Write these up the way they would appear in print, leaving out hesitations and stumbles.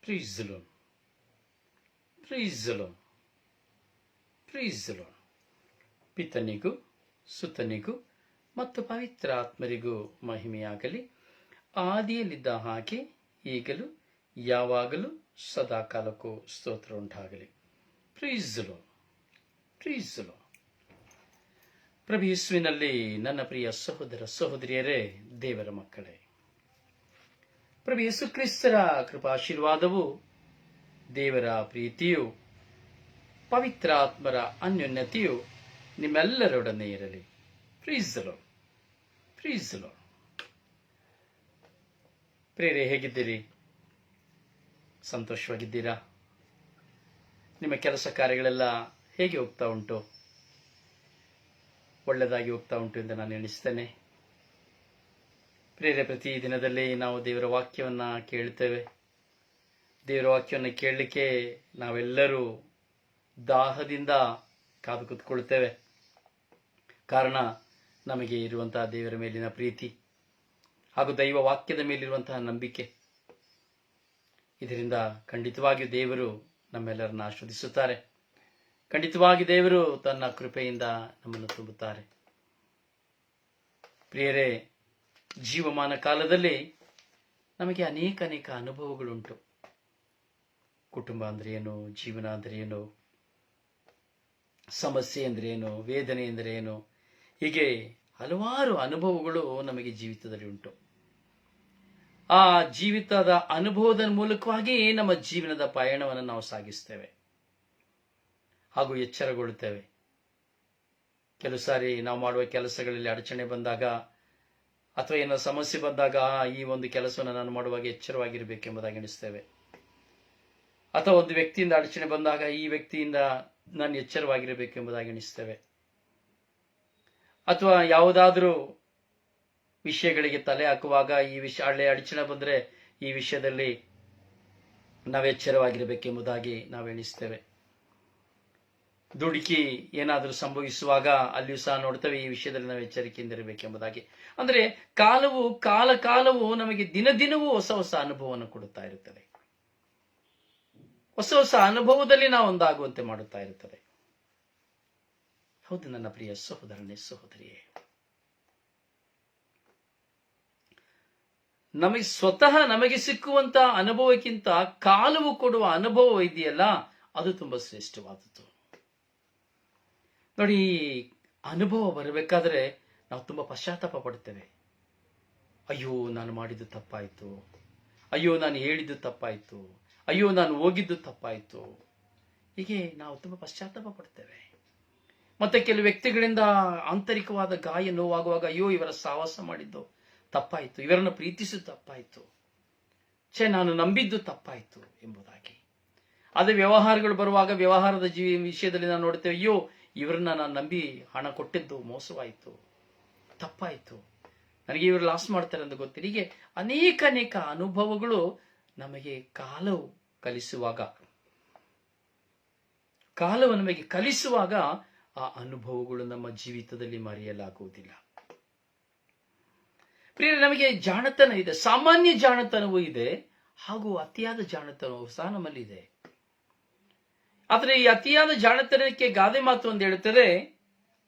ಪ್ರೀಸ್ the Lord, praise the Lord, praise the Lord. ಪಿತನಿಗೂ ಸುತನಿಗೂ ಮತ್ತು ಪವಿತ್ರ ಆತ್ಮರಿಗೂ ಮಹಿಮೆಯಾಗಲಿ, ಆದಿಯಲ್ಲಿದ್ದ ಹಾಗೆ ಈಗಲೂ ಯಾವಾಗಲೂ ಸದಾಕಾಲಕ್ಕೂ ಸ್ತೋತ್ರ ಉಂಟಾಗಲಿ. ಪ್ರೀಸ್ the Lord, praise the lord. ಪ್ರಭು ಯೇಸುವಿನಲ್ಲಿ ನನ್ನ ಪ್ರಿಯ ಸಹೋದರ ಸಹೋದರಿಯರೇ, ದೇವರ ಮಕ್ಕಳೇ, ಪ್ರಭು ಯೇಸು ಕ್ರಿಸ್ತರ ಕೃಪಾಶೀರ್ವಾದವು, ದೇವರ ಪ್ರೀತಿಯು, ಪವಿತ್ರ ಆತ್ಮರ ಅನ್ಯೋನ್ಯತೆಯು ನಿಮ್ಮೆಲ್ಲರೊಡನೆ ಇರಲಿ. ಪ್ರೀಸ್ the Lord, praise the lord. ಪ್ರಿಯರೇ, ಹೇಗಿದ್ದೀರಿ? ಸಂತೋಷವಾಗಿದ್ದೀರಾ? ನಿಮ್ಮ ಕೆಲಸ ಕಾರ್ಯಗಳೆಲ್ಲ ಹೇಗೆ ಹೋಗ್ತಾ ಉಂಟು? ಒಳ್ಳೆಯದಾಗಿ ಹೋಗ್ತಾ ಉಂಟು ಎಂದು ನಾನು ಎಣಿಸ್ತೇನೆ. ಪ್ರಿಯರೇ, ಪ್ರತಿ ದಿನದಲ್ಲಿ ನಾವು ದೇವರ ವಾಕ್ಯವನ್ನು ಕೇಳ್ತೇವೆ. ದೇವರ ವಾಕ್ಯವನ್ನು ಕೇಳಲಿಕ್ಕೆ ನಾವೆಲ್ಲರೂ ದಾಹದಿಂದ ಕಾದು ಕೂತ್ಕೊಳ್ತೇವೆ. ಕಾರಣ ನಮಗೆ ಇರುವಂತಹ ದೇವರ ಮೇಲಿನ ಪ್ರೀತಿ ಹಾಗೂ ದೈವ ವಾಕ್ಯದ ಮೇಲಿರುವಂತಹ ನಂಬಿಕೆ. ಇದರಿಂದ ಖಂಡಿತವಾಗಿಯೂ ದೇವರು ನಮ್ಮೆಲ್ಲರನ್ನ ಆಶೀರ್ವದಿಸುತ್ತಾರೆ. ಖಂಡಿತವಾಗಿ ದೇವರು ತನ್ನ ಕೃಪೆಯಿಂದ ನಮ್ಮನ್ನು ತುಂಬುತ್ತಾರೆ. ಪ್ರಿಯರೇ, ಜೀವಮಾನ ಕಾಲದಲ್ಲಿ ನಮಗೆ ಅನೇಕ ಅನುಭವಗಳುಂಟು. ಕುಟುಂಬ ಅಂದ್ರೆ ಏನು, ಜೀವನ ಅಂದ್ರೆ ಏನು, ಸಮಸ್ಯೆ ಅಂದ್ರೆ ಏನು, ವೇದನೆ ಅಂದರೆ ಏನು, ಹೀಗೆ ಹಲವಾರು ಅನುಭವಗಳು ನಮಗೆ ಜೀವಿತದಲ್ಲಿ ಉಂಟು. ಆ ಜೀವಿತದ ಅನುಭವದ ಮೂಲಕವಾಗಿ ನಮ್ಮ ಜೀವನದ ಪಯಣವನ್ನು ನಾವು ಸಾಗಿಸ್ತೇವೆ ಹಾಗೂ ಎಚ್ಚರಗೊಳ್ಳುತ್ತೇವೆ. ಕೆಲವು ಸಾರಿ ನಾವು ಮಾಡುವ ಕೆಲಸಗಳಲ್ಲಿ ಅಡಚಣೆ ಬಂದಾಗ ಅಥವಾ ಏನೋ ಸಮಸ್ಯೆ ಬಂದಾಗ ಈ ಒಂದು ಕೆಲಸವನ್ನು ನಾನು ಮಾಡುವಾಗ ಎಚ್ಚರವಾಗಿರಬೇಕೆಂಬುದಾಗಿ ಎಣಿಸ್ತೇವೆ. ಅಥವಾ ಒಂದು ವ್ಯಕ್ತಿಯಿಂದ ಅಡಚಣೆ ಬಂದಾಗ ಈ ವ್ಯಕ್ತಿಯಿಂದ ನಾನು ಎಚ್ಚರವಾಗಿರಬೇಕೆಂಬುದಾಗಿ ಎಣಿಸ್ತೇವೆ. ಅಥವಾ ಯಾವುದಾದ್ರೂ ವಿಷಯಗಳಿಗೆ ತಲೆ ಹಾಕುವಾಗ ಈ ಹಳ್ಳಿ ಅಡಚಣೆ ಬಂದರೆ ಈ ವಿಷಯದಲ್ಲಿ ನಾವು ಎಚ್ಚರವಾಗಿರಬೇಕೆಂಬುದಾಗಿ ನಾವು ಎಣಿಸ್ತೇವೆ. ದುಡುಕಿ ಏನಾದರೂ ಸಂಭವಿಸುವಾಗ ಅಲ್ಲಿಯೂ ಸಹ ನೋಡ್ತೇವೆ ಈ ವಿಷಯದಲ್ಲಿ ನಾವು ಎಚ್ಚರಿಕೆಯಿಂದ ಇರಬೇಕೆಂಬುದಾಗಿ. ಅಂದ್ರೆ ಕಾಲವು ನಮಗೆ ದಿನವೂ ಹೊಸ ಹೊಸ ಅನುಭವವನ್ನು ಕೊಡುತ್ತಾ ಇರುತ್ತದೆ. ಹೊಸ ಹೊಸ ಅನುಭವದಲ್ಲಿ ನಾವು ಒಂದಾಗುವಂತೆ ಮಾಡುತ್ತಾ ಇರುತ್ತದೆ. ಹೌದು ನನ್ನ ಪ್ರಿಯ ಸಹೋದರನೇ, ಸಹೋದರಿಯೇ, ನಮಗೆ ಸಿಕ್ಕುವಂತ ಅನುಭವಕ್ಕಿಂತ ಕಾಲವು ಕೊಡುವ ಅನುಭವ ಇದೆಯಲ್ಲ, ಅದು ತುಂಬಾ ಶ್ರೇಷ್ಠವಾದದ್ದು. ನೋಡಿ, ಅನುಭವ ಬರಬೇಕಾದ್ರೆ ನಾವು ತುಂಬಾ ಪಶ್ಚಾತ್ತಾಪ ಪಡ್ತೇವೆ. ಅಯ್ಯೋ, ನಾನು ಮಾಡಿದ್ದು ತಪ್ಪಾಯ್ತು, ಅಯ್ಯೋ ನಾನು ಹೇಳಿದ್ದು ತಪ್ಪಾಯ್ತು, ಅಯ್ಯೋ ನಾನು ಹೋಗಿದ್ದು ತಪ್ಪಾಯ್ತು, ಹೀಗೆ ನಾವು ತುಂಬಾ ಪಶ್ಚಾತ್ತಾಪ ಪಡ್ತೇವೆ. ಮತ್ತೆ ಕೆಲವು ವ್ಯಕ್ತಿಗಳಿಂದ ಆಂತರಿಕವಾದ ಗಾಯ ನೋವಾಗುವಾಗ ಅಯ್ಯೋ ಇವರ ಸಹವಾಸ ಮಾಡಿದ್ದು ತಪ್ಪಾಯ್ತು, ಇವರನ್ನು ಪ್ರೀತಿಸಿದ್ದು ತಪ್ಪಾಯ್ತು, ನಾನು ನಂಬಿದ್ದು ತಪ್ಪಾಯ್ತು ಎಂಬುದಾಗಿ. ಅದೇ ವ್ಯವಹಾರಗಳು ಬರುವಾಗ ವ್ಯವಹಾರದ ವಿಷಯದಲ್ಲಿ ನಾವು ನೋಡ್ತೇವೆ, ಅಯ್ಯೋ ಇವರನ್ನ ನಾನು ನಂಬಿ ಹಣ ಕೊಟ್ಟಿದ್ದು ಮೋಸವಾಯಿತು, ತಪ್ಪಾಯಿತು, ನನಗೆ ಇವರು ಲಾಸ್ ಮಾಡ್ತಾರೆ ಅಂತ ಗೊತ್ತಿಲ್ಲ. ಹೀಗೆ ಅನೇಕ ಅನುಭವಗಳು ನಮಗೆ ಕಾಲವು ನಮಗೆ ಕಲಿಸುವಾಗ ಆ ಅನುಭವಗಳು ನಮ್ಮ ಜೀವಿತದಲ್ಲಿ ಮರೆಯಲಾಗುವುದಿಲ್ಲ. ಪ್ರಿಯರೇ, ನಮಗೆ ಜಾಣತನ ಇದೆ, ಸಾಮಾನ್ಯ ಜಾಣತನವೂ ಇದೆ ಹಾಗೂ ಅತಿಯಾದ ಜಾಣತನವೂ ಸಹ ನಮ್ಮಲ್ಲಿ ಇದೆ. ಆದರೆ ಈ ಅತಿಯಾದ ಜಾಣತನಕ್ಕೆ ಗಾದೆ ಮಾತು ಒಂದು ಹೇಳುತ್ತದೆ,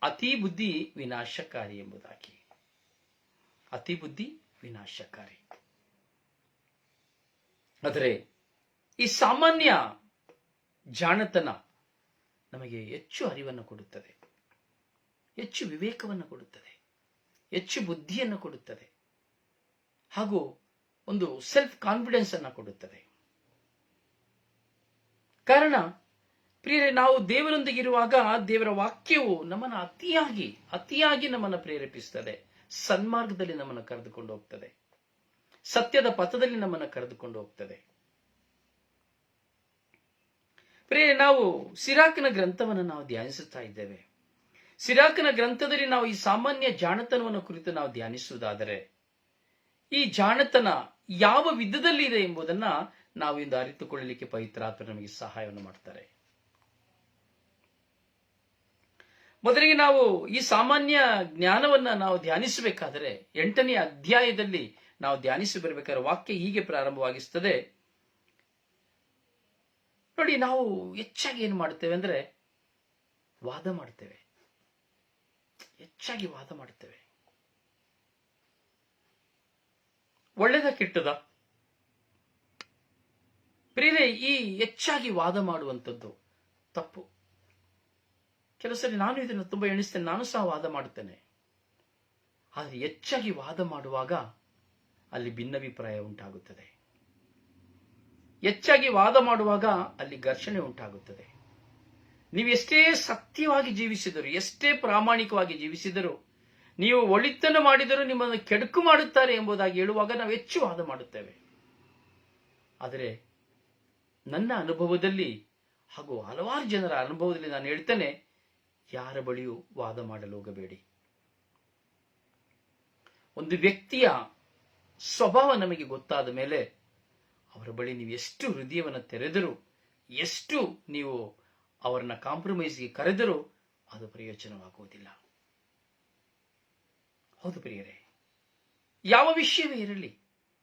ಅತಿ ಬುದ್ಧಿ ವಿನಾಶಕಾರಿ ಎಂಬುದಾಗಿ. ಅತಿ ಬುದ್ಧಿ ವಿನಾಶಕಾರಿ. ಆದರೆ ಈ ಸಾಮಾನ್ಯ ಜಾಣತನ ನಮಗೆ ಹೆಚ್ಚು ಅರಿವನ್ನು ಕೊಡುತ್ತದೆ, ಹೆಚ್ಚು ವಿವೇಕವನ್ನು ಕೊಡುತ್ತದೆ, ಹೆಚ್ಚು ಬುದ್ಧಿಯನ್ನು ಕೊಡುತ್ತದೆ ಹಾಗೂ ಒಂದು ಸೆಲ್ಫ್ ಕಾನ್ಫಿಡೆನ್ಸ್ ಅನ್ನು ಕೊಡುತ್ತದೆ. ಕಾರಣ ಪ್ರಿಯರೇ, ನಾವು ದೇವರೊಂದಿಗಿರುವಾಗ ದೇವರ ವಾಕ್ಯವು ನಮ್ಮನ್ನು ಅತಿಯಾಗಿ ನಮ್ಮನ್ನು ಪ್ರೇರೇಪಿಸುತ್ತದೆ, ಸನ್ಮಾರ್ಗದಲ್ಲಿ ನಮ್ಮನ್ನು ಕರೆದುಕೊಂಡು ಹೋಗ್ತದೆ, ಸತ್ಯದ ಪಥದಲ್ಲಿ ನಮ್ಮನ್ನು ಕರೆದುಕೊಂಡು ಹೋಗ್ತದೆ. ಪ್ರಿಯರೇ, ನಾವು ಸಿರಾಕನ ಗ್ರಂಥವನ್ನು ನಾವು ಧ್ಯಾನಿಸುತ್ತಾ ಇದ್ದೇವೆ. ಸಿರಾಕನ ಗ್ರಂಥದಲ್ಲಿ ನಾವು ಈ ಸಾಮಾನ್ಯ ಜಾಣತನವನ್ನು ಕುರಿತು ನಾವು ಧ್ಯಾನಿಸುವುದಾದರೆ, ಈ ಜಾಣತನ ಯಾವ ವಿಧದಲ್ಲಿ ಇದೆ ಎಂಬುದನ್ನ ನಾವು ಇಂದು ಅರಿತುಕೊಳ್ಳಲಿಕ್ಕೆ ಪವಿತ್ರಾತ್ಮ ನಮಗೆ ಸಹಾಯವನ್ನು ಮಾಡ್ತಾರೆ. ಮೊದಲಿಗೆ ನಾವು ಈ ಸಾಮಾನ್ಯ ಜ್ಞಾನವನ್ನ ನಾವು ಧ್ಯಾನಿಸಬೇಕಾದರೆ 8ನೇ ಅಧ್ಯಾಯದಲ್ಲಿ ನಾವು ಧ್ಯಾನಿಸಿ ಬರಬೇಕಾದ್ರೆ ವಾಕ್ಯ ಹೀಗೆ ಪ್ರಾರಂಭವಾಗಿಸುತ್ತದೆ. ನೋಡಿ, ನಾವು ಹೆಚ್ಚಾಗಿ ಏನು ಮಾಡ್ತೇವೆ ಅಂದ್ರೆ ವಾದ ಮಾಡ್ತೇವೆ, ಹೆಚ್ಚಾಗಿ ವಾದ ಮಾಡ್ತೇವೆ. ಒಳ್ಳೇದ ಕೆಟ್ಟದ? ಪ್ರಿಯರೇ, ಈ ಹೆಚ್ಚಾಗಿ ವಾದ ಮಾಡುವಂಥದ್ದು ತಪ್ಪು. ಕೆಲವು ಸರಿ ನಾನು ಇದನ್ನು ತುಂಬಾ ಎಣಿಸ್ತೇನೆ, ನಾನು ಸಹ ವಾದ ಮಾಡುತ್ತೇನೆ. ಆದರೆ ಹೆಚ್ಚಾಗಿ ವಾದ ಮಾಡುವಾಗ ಅಲ್ಲಿ ಭಿನ್ನಾಭಿಪ್ರಾಯ ಉಂಟಾಗುತ್ತದೆ. ಹೆಚ್ಚಾಗಿ ವಾದ ಮಾಡುವಾಗ ಅಲ್ಲಿ ಘರ್ಷಣೆ ಉಂಟಾಗುತ್ತದೆ. ನೀವು ಎಷ್ಟೇ ಸತ್ಯವಾಗಿ ಜೀವಿಸಿದರು, ಎಷ್ಟೇ ಪ್ರಾಮಾಣಿಕವಾಗಿ ಜೀವಿಸಿದರು, ನೀವು ಒಳಿತನ್ನು ಮಾಡಿದರೂ ನಿಮ್ಮನ್ನು ಕೆಡುಕು ಮಾಡುತ್ತಾರೆ ಎಂಬುದಾಗಿ ಹೇಳುವಾಗ ನಾವು ಹೆಚ್ಚು ವಾದ ಮಾಡುತ್ತೇವೆ. ಆದರೆ ನನ್ನ ಅನುಭವದಲ್ಲಿ ಹಾಗೂ ಹಲವಾರು ಜನರ ಅನುಭವದಲ್ಲಿ ನಾನು ಹೇಳ್ತೇನೆ, ಯಾರ ಬಳಿಯೂ ವಾದ ಮಾಡಲು ಹೋಗಬೇಡಿ. ಒಂದು ವ್ಯಕ್ತಿಯ ಸ್ವಭಾವ ನಮಗೆ ಗೊತ್ತಾದ ಮೇಲೆ ಅವರ ಬಳಿ ನೀವು ಎಷ್ಟು ಹೃದಯವನ್ನು ತೆರೆದರೂ, ಎಷ್ಟು ನೀವು ಅವರನ್ನ ಕಾಂಪ್ರಮೈಸ್ಗೆ ಕರೆದರೂ ಅದು ಪ್ರಯೋಜನವಾಗುವುದಿಲ್ಲ. ಹೌದು ಪ್ರಿಯರೇ, ಯಾವ ವಿಷಯವೇ ಇರಲಿ,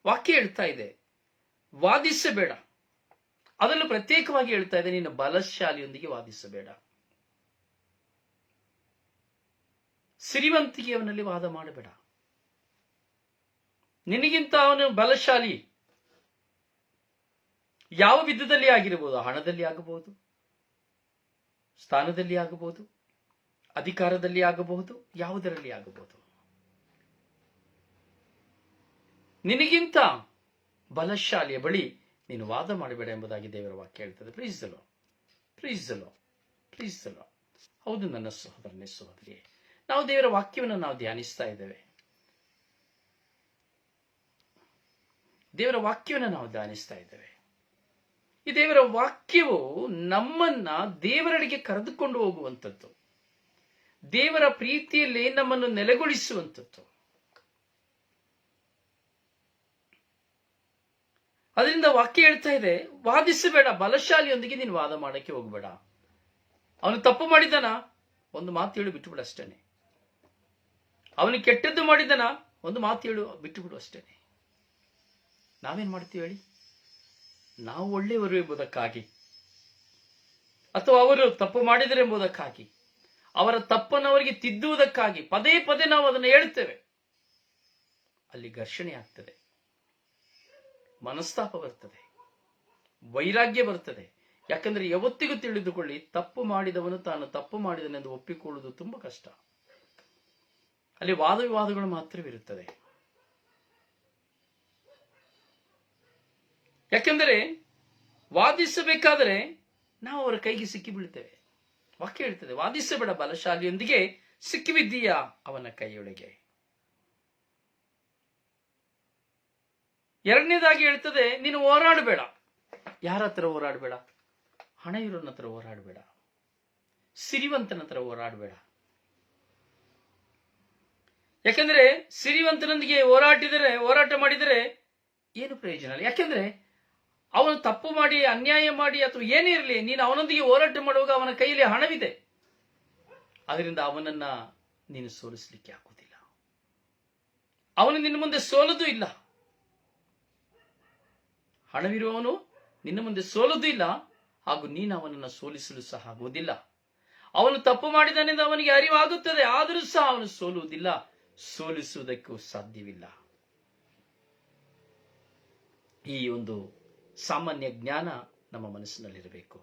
ವಾಕ್ಯ ಹೇಳ್ತಾ ಇದೆ ವಾದಿಸಬೇಡ. ಅದನ್ನು ಪ್ರತ್ಯೇಕವಾಗಿ ಹೇಳ್ತಾ ಇದೆ, ನೀನು ಬಲಶಾಲಿಯೊಂದಿಗೆ ವಾದಿಸಬೇಡ. ಸಿರಿವಂತಿಕೆಯವನಲ್ಲಿ ವಾದ ಮಾಡಬೇಡ. ನಿನಗಿಂತ ಅವನು ಬಲಶಾಲಿ, ಯಾವ ವಿಧದಲ್ಲಿ ಆಗಿರಬಹುದು, ಹಣದಲ್ಲಿ ಆಗಬಹುದು, ಸ್ಥಾನದಲ್ಲಿ ಆಗಬಹುದು, ಅಧಿಕಾರದಲ್ಲಿ ಆಗಬಹುದು, ಯಾವುದರಲ್ಲಿ ಆಗಬಹುದು. ನಿನಗಿಂತ ಬಲಶಾಲಿಯ ಬಳಿ ನೀನು ವಾದ ಮಾಡಬೇಡ ಎಂಬುದಾಗಿ ದೇವರ ವಾಕ್ಯ ಹೇಳ್ತದೆ. Please the lord, please the lord, please the lord. ಹೌದು ನನ್ನ ಸಹೋದರನೇ, ಸಹೋದರಿಯೇ, ನಾವು ದೇವರ ವಾಕ್ಯವನ್ನು ನಾವು ಧ್ಯಾನಿಸ್ತಾ ಇದ್ದೇವೆ. ದೇವರ ವಾಕ್ಯವನ್ನು ನಾವು ಧ್ಯಾನಿಸ್ತಾ ಇದ್ದೇವೆ. ಈ ದೇವರ ವಾಕ್ಯವು ನಮ್ಮನ್ನ ದೇವರಡೆಗೆ ಕರೆದುಕೊಂಡು ಹೋಗುವಂಥದ್ದು, ದೇವರ ಪ್ರೀತಿಯಲ್ಲಿ ನಮ್ಮನ್ನು ನೆಲೆಗೊಳಿಸುವಂಥದ್ದು. ಅದರಿಂದ ವಾಕ್ಯ ಹೇಳ್ತಾ ಇದೆ, ವಾದಿಸಬೇಡ, ಬಲಶಾಲಿಯೊಂದಿಗೆ ನೀನು ವಾದ ಮಾಡಕ್ಕೆ ಹೋಗಬೇಡ. ಅವನು ತಪ್ಪು ಮಾಡಿದನ, ಒಂದು ಮಾತು ಹೇಳು ಬಿಟ್ಟುಬಿಡು ಅಷ್ಟೇನೆ. ಅವನು ಕೆಟ್ಟದ್ದು ಮಾಡಿದನ, ಒಂದು ಮಾತು ಹೇಳು ಬಿಟ್ಟುಬಿಡು ಅಷ್ಟೇನೆ. ನಾವೇನ್ ಮಾಡ್ತೀವಿ ಹೇಳಿ? ನಾವು ಒಳ್ಳೆಯವರು ಎಂಬುದಕ್ಕಾಗಿ, ಅಥವಾ ಅವರು ತಪ್ಪು ಮಾಡಿದರೆ ಎಂಬುದಕ್ಕಾಗಿ, ಅವರ ತಪ್ಪನ್ನು ಅವರಿಗೆ ತಿದ್ದುವುದಕ್ಕಾಗಿ ಪದೇ ಪದೇ ನಾವು ಅದನ್ನು ಹೇಳ್ತೇವೆ. ಅಲ್ಲಿ ಘರ್ಷಣೆ ಆಗ್ತದೆ, ಮನಸ್ತಾಪ ಬರ್ತದೆ, ವೈರಾಗ್ಯ ಬರ್ತದೆ. ಯಾಕಂದ್ರೆ ಯಾವತ್ತಿಗೂ ತಿಳಿದುಕೊಳ್ಳಿ, ತಪ್ಪು ಮಾಡಿದವನು ತಾನು ತಪ್ಪು ಮಾಡಿದನೆಂದು ಒಪ್ಪಿಕೊಳ್ಳುವುದು ತುಂಬಾ ಕಷ್ಟ. ಅಲ್ಲಿ ವಾದ ವಿವಾದಗಳು ಮಾತ್ರವಿರುತ್ತದೆ. ಯಾಕೆಂದರೆ ವಾದಿಸಬೇಕಾದರೆ ನಾವು ಅವರ ಕೈಗೆ ಸಿಕ್ಕಿ ಬೀಳ್ತೇವೆ. ವಾಕ್ಯ ಹೇಳ್ತದೆ, ವಾದಿಸಬೇಡ, ಬಲಶಾಲಿಯೊಂದಿಗೆ ಸಿಕ್ಕಿಬಿದ್ದೀಯ ಅವನ ಕೈಯೊಳಗೆ. ಎರಡನೇದಾಗಿ ಹೇಳ್ತದೆ, ನೀನು ಹೋರಾಡಬೇಡ. ಯಾರ ಹತ್ರ ಹೋರಾಡಬೇಡ? ಹಣ ಇರೋನ ಹತ್ರ ಹೋರಾಡಬೇಡ, ಸಿರಿವಂತನ ಹತ್ರ ಹೋರಾಡಬೇಡ. ಯಾಕಂದ್ರೆ ಸಿರಿವಂತನೊಂದಿಗೆ ಹೋರಾಟ ಮಾಡಿದರೆ ಏನು ಪ್ರಯೋಜನ ಇಲ್ಲ. ಯಾಕೆಂದ್ರೆ ಅವನು ತಪ್ಪು ಮಾಡಿ, ಅನ್ಯಾಯ ಮಾಡಿ, ಅಥವಾ ಏನೇ ಇರಲಿ, ನೀನು ಅವನೊಂದಿಗೆ ಹೋರಾಟ ಮಾಡುವಾಗ ಅವನ ಕೈಯಲ್ಲಿ ಹಣವಿದೆ. ಅದರಿಂದ ಅವನನ್ನ ನೀನು ಸೋಲಿಸಲಿಕ್ಕೆ ಆಗುವುದಿಲ್ಲ. ಅವನು ನಿನ್ನ ಮುಂದೆ ಸೋಲುವುದೂ ಇಲ್ಲ. ಹಣವಿರುವವನು ನಿನ್ನ ಮುಂದೆ ಸೋಲುವುದೂ ಇಲ್ಲ, ಹಾಗೂ ನೀನು ಅವನನ್ನು ಸೋಲಿಸಲು ಸಹ ಆಗುವುದಿಲ್ಲ. ಅವನು ತಪ್ಪು ಮಾಡಿದನೆಂದು ಅವನಿಗೆ ಅರಿವಾಗುತ್ತದೆ, ಆದರೂ ಸಹ ಅವನು ಸೋಲುವುದಿಲ್ಲ, ಸೋಲಿಸುವುದಕ್ಕೂ ಸಾಧ್ಯವಿಲ್ಲ. ಈ ಒಂದು ಸಾಮಾನ್ಯ ಜ್ಞಾನ ನಮ್ಮ ಮನಸ್ಸಿನಲ್ಲಿರಬೇಕು.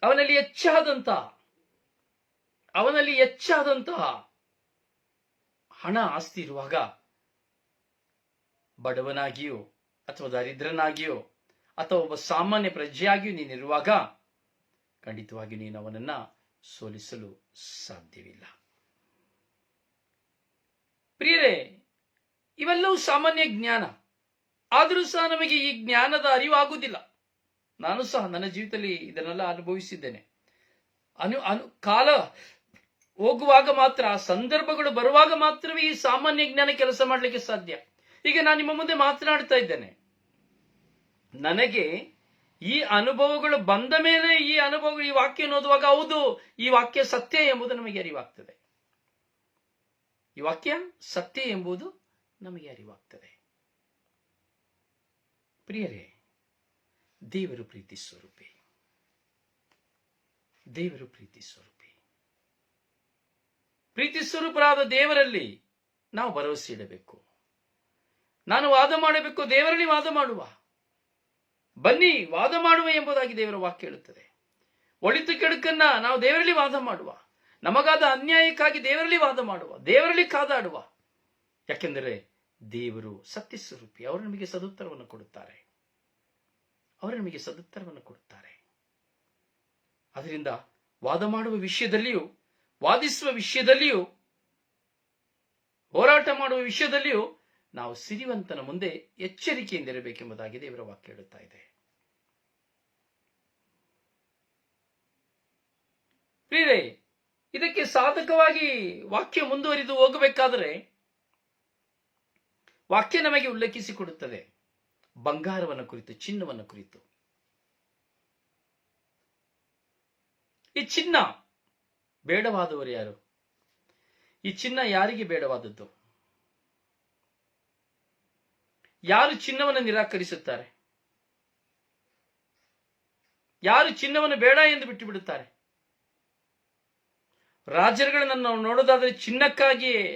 ಅವನಲ್ಲಿ ಹೆಚ್ಚಾದಂತಹ ಹಣ ಆಸ್ತಿ ಇರುವಾಗ, ಬಡವನಾಗಿಯೋ ಅಥವಾ ದರಿದ್ರನಾಗಿಯೋ ಅಥವಾ ಒಬ್ಬ ಸಾಮಾನ್ಯ ಪ್ರಜೆಯಾಗಿಯೂ ನೀನಿರುವಾಗ ಖಂಡಿತವಾಗಿ ನೀನು ಅವನನ್ನ ಸೋಲಿಸಲು ಸಾಧ್ಯವಿಲ್ಲ. ಪ್ರಿಯರೇ, ಇವೆಲ್ಲವೂ ಸಾಮಾನ್ಯ ಜ್ಞಾನ. ಆದರೂ ಸಹ ನಮಗೆ ಈ ಜ್ಞಾನದ ಅರಿವಾಗುವುದಿಲ್ಲ. ನಾನು ಸಹ ನನ್ನ ಜೀವಿತದಲ್ಲಿ ಇದನ್ನೆಲ್ಲ ಅನುಭವಿಸಿದ್ದೇನೆ. ಕಾಲ ಹೋಗುವಾಗ ಮಾತ್ರ, ಸಂದರ್ಭಗಳು ಬರುವಾಗ ಮಾತ್ರವೇ ಈ ಸಾಮಾನ್ಯ ಜ್ಞಾನ ಕೆಲಸ ಮಾಡಲಿಕ್ಕೆ ಸಾಧ್ಯ. ಈಗ ನಾನು ನಿಮ್ಮ ಮುಂದೆ ಮಾತನಾಡ್ತಾ ಇದ್ದೇನೆ, ನನಗೆ ಈ ಅನುಭವಗಳು ಬಂದ ಮೇಲೆ ಈ ವಾಕ್ಯ ಓದುವಾಗ ಹೌದು, ಈ ವಾಕ್ಯ ಸತ್ಯ ಎಂಬುದು ನಮಗೆ ಅರಿವಾಗ್ತದೆ. ಈ ವಾಕ್ಯ ಸತ್ಯ ಎಂಬುದು ನಮಗೆ ಅರಿವಾಗ್ತದೆ. ಪ್ರಿಯರೇ, ದೇವರು ಪ್ರೀತಿ ಸ್ವರೂಪಿ. ದೇವರು ಪ್ರೀತಿ ಸ್ವರೂಪಿ. ಪ್ರೀತಿ ಸ್ವರೂಪರಾದ ದೇವರಲ್ಲಿ ನಾವು ಭರವಸೆ ಇಡಬೇಕು. ನಾನು ವಾದ ಮಾಡಬೇಕು, ದೇವರಲ್ಲಿ ವಾದ ಮಾಡುವ. ಬನ್ನಿ ವಾದ ಮಾಡುವ ಎಂಬುದಾಗಿ ದೇವರ ವಾಕ್ಯ ಹೇಳುತ್ತದೆ. ಒಳಿತು ಕೆಡುಕನ್ನ ನಾವು ದೇವರಲ್ಲಿ ವಾದ ಮಾಡುವ. ನಮಗಾದ ಅನ್ಯಾಯಕ್ಕಾಗಿ ದೇವರಲ್ಲಿ ವಾದ ಮಾಡುವ, ದೇವರಲ್ಲಿ ಕಾದಾಡುವ. ಯಾಕೆಂದರೆ ದೇವರು ಸತ್ಯ ಸ್ವರೂಪಿ. ಅವರು ನಮಗೆ ಸದುತ್ತರವನ್ನು ಕೊಡುತ್ತಾರೆ. ಅವರು ನಮಗೆ ಸದುತ್ತರವನ್ನು ಕೊಡುತ್ತಾರೆ. ಅದರಿಂದ ವಾದ ಮಾಡುವ ವಿಷಯದಲ್ಲಿಯೂ, ವಾದಿಸುವ ವಿಷಯದಲ್ಲಿಯೂ, ಹೋರಾಟ ಮಾಡುವ ವಿಷಯದಲ್ಲಿಯೂ ನಾವು ಸಿರಿವಂತನ ಮುಂದೆ ಎಚ್ಚರಿಕೆಯಿಂದಿರಬೇಕೆಂಬುದಾಗಿ ದೇವರ ವಾಕ್ಯ ಹೇಳುತ್ತಾ ಇದೆ. ಪ್ರಿಯರೇ, ಇದಕ್ಕೆ ಸಾಧಕವಾಗಿ ವಾಕ್ಯ ಮುಂದುವರಿದು ಹೋಗಬೇಕಾದರೆ ವಾಕ್ಯ ನಮಗೆ ಉಲ್ಲೇಖಿಸಿಕೊಡುತ್ತದೆ ಬಂಗಾರವನ್ನು ಕುರಿತು, ಚಿನ್ನವನ್ನು ಕುರಿತು. ಈ ಚಿನ್ನ ಬೇಡವಾದವರು ಯಾರು? ಈ ಚಿನ್ನ ಯಾರಿಗೆ ಬೇಡವಾದದ್ದು? ಯಾರು ಚಿನ್ನವನ್ನು ನಿರಾಕರಿಸುತ್ತಾರೆ? ಯಾರು ಚಿನ್ನವನ್ನು ಬೇಡ ಎಂದು ಬಿಟ್ಟು ಬಿಡುತ್ತಾರೆ? ರಾಜರುಗಳನ್ನು ನಾವು ನೋಡೋದಾದರೆ ಚಿನ್ನಕ್ಕಾಗಿಯೇ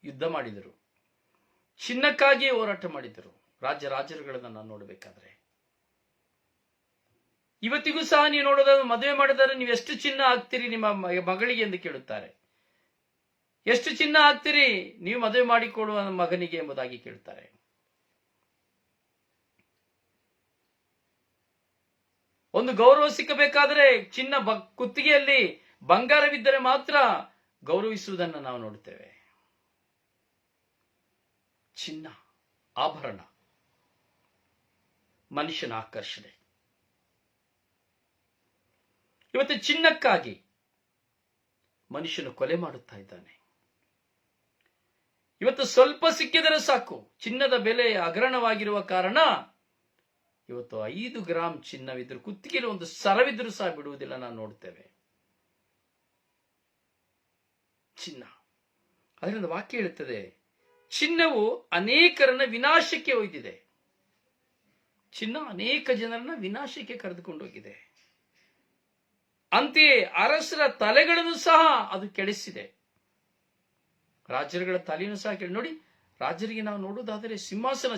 ಯುದ್ಧ ಮಾಡಿದರು, ಚಿನ್ನಕ್ಕಾಗಿಯೇ ಹೋರಾಟ ಮಾಡಿದರು. ರಾಜರುಗಳನ್ನು ನಾವು ನೋಡಬೇಕಾದ್ರೆ ಇವತ್ತಿಗೂ ಸಹ ನೀವು ನೋಡೋದಾದ್ರೆ, ಮದುವೆ ಮಾಡಿದರೆ ನೀವು ಎಷ್ಟು ಚಿನ್ನ ಹಾಕ್ತೀರಿ ನಿಮ್ಮ ಮಗಳಿಗೆ ಎಂದು ಕೇಳುತ್ತಾರೆ. ಎಷ್ಟು ಚಿನ್ನ ಹಾಕ್ತೀರಿ ನೀವು ಮದುವೆ ಮಾಡಿಕೊಡುವ ಮಗನಿಗೆ ಎಂಬುದಾಗಿ ಕೇಳುತ್ತಾರೆ. ಒಂದು ಗೌರವ ಸಿಕ್ಕಬೇಕಾದರೆ ಚಿನ್ನ ಕುತ್ತಿಗೆಯಲ್ಲಿ ಬಂಗಾರವಿದ್ದರೆ ಮಾತ್ರ ಗೌರವಿಸುವುದನ್ನು ನಾವು ನೋಡುತ್ತೇವೆ. ಚಿನ್ನ ಆಭರಣ, ಮನುಷ್ಯನ ಆಕರ್ಷಣೆ. ಇವತ್ತು ಚಿನ್ನಕ್ಕಾಗಿ ಮನುಷ್ಯನು ಕೊಲೆ ಮಾಡುತ್ತಾ ಇದ್ದಾನೆ. ಇವತ್ತು ಸ್ವಲ್ಪ ಸಿಕ್ಕಿದರೆ ಸಾಕು, ಚಿನ್ನದ ಬೆಲೆ ಹಗರಣವಾಗಿರುವ ಕಾರಣ ಇವತ್ತು 5 ಗ್ರಾಂ ಚಿನ್ನವಿದ್ರೂ, ಕುತ್ತಿಗೆಯಲ್ಲಿ ಒಂದು ಸರವಿದ್ರೂ ಸಹ ಬಿಡುವುದಿಲ್ಲ, ನಾವು ನೋಡ್ತೇವೆ. ಚಿನ್ನ. ಅದರಿಂದ ವಾಕ್ಯ ಹೇಳುತ್ತದೆ, ಚಿನ್ನವು ಅನೇಕರನ್ನ ವಿನಾಶಕ್ಕೆ ಒಯ್ದಿದೆ. ಚಿನ್ನ ಅನೇಕ ಜನರನ್ನ ವಿನಾಶಕ್ಕೆ ಕರೆದುಕೊಂಡು ಹೋಗಿದೆ. ಅಂತೆಯೇ ಅರಸರ ತಲೆಗಳನ್ನು ಸಹ ಅದು ಕೆಡಿಸಿದೆ. ರಾಜರುಗಳ ತಲೆಯನ್ನು ಸಹ ಕೆಡಿ. ನೋಡಿ, ರಾಜರಿಗೆ ನಾವು ನೋಡುವುದಾದರೆ ಸಿಂಹಾಸನ,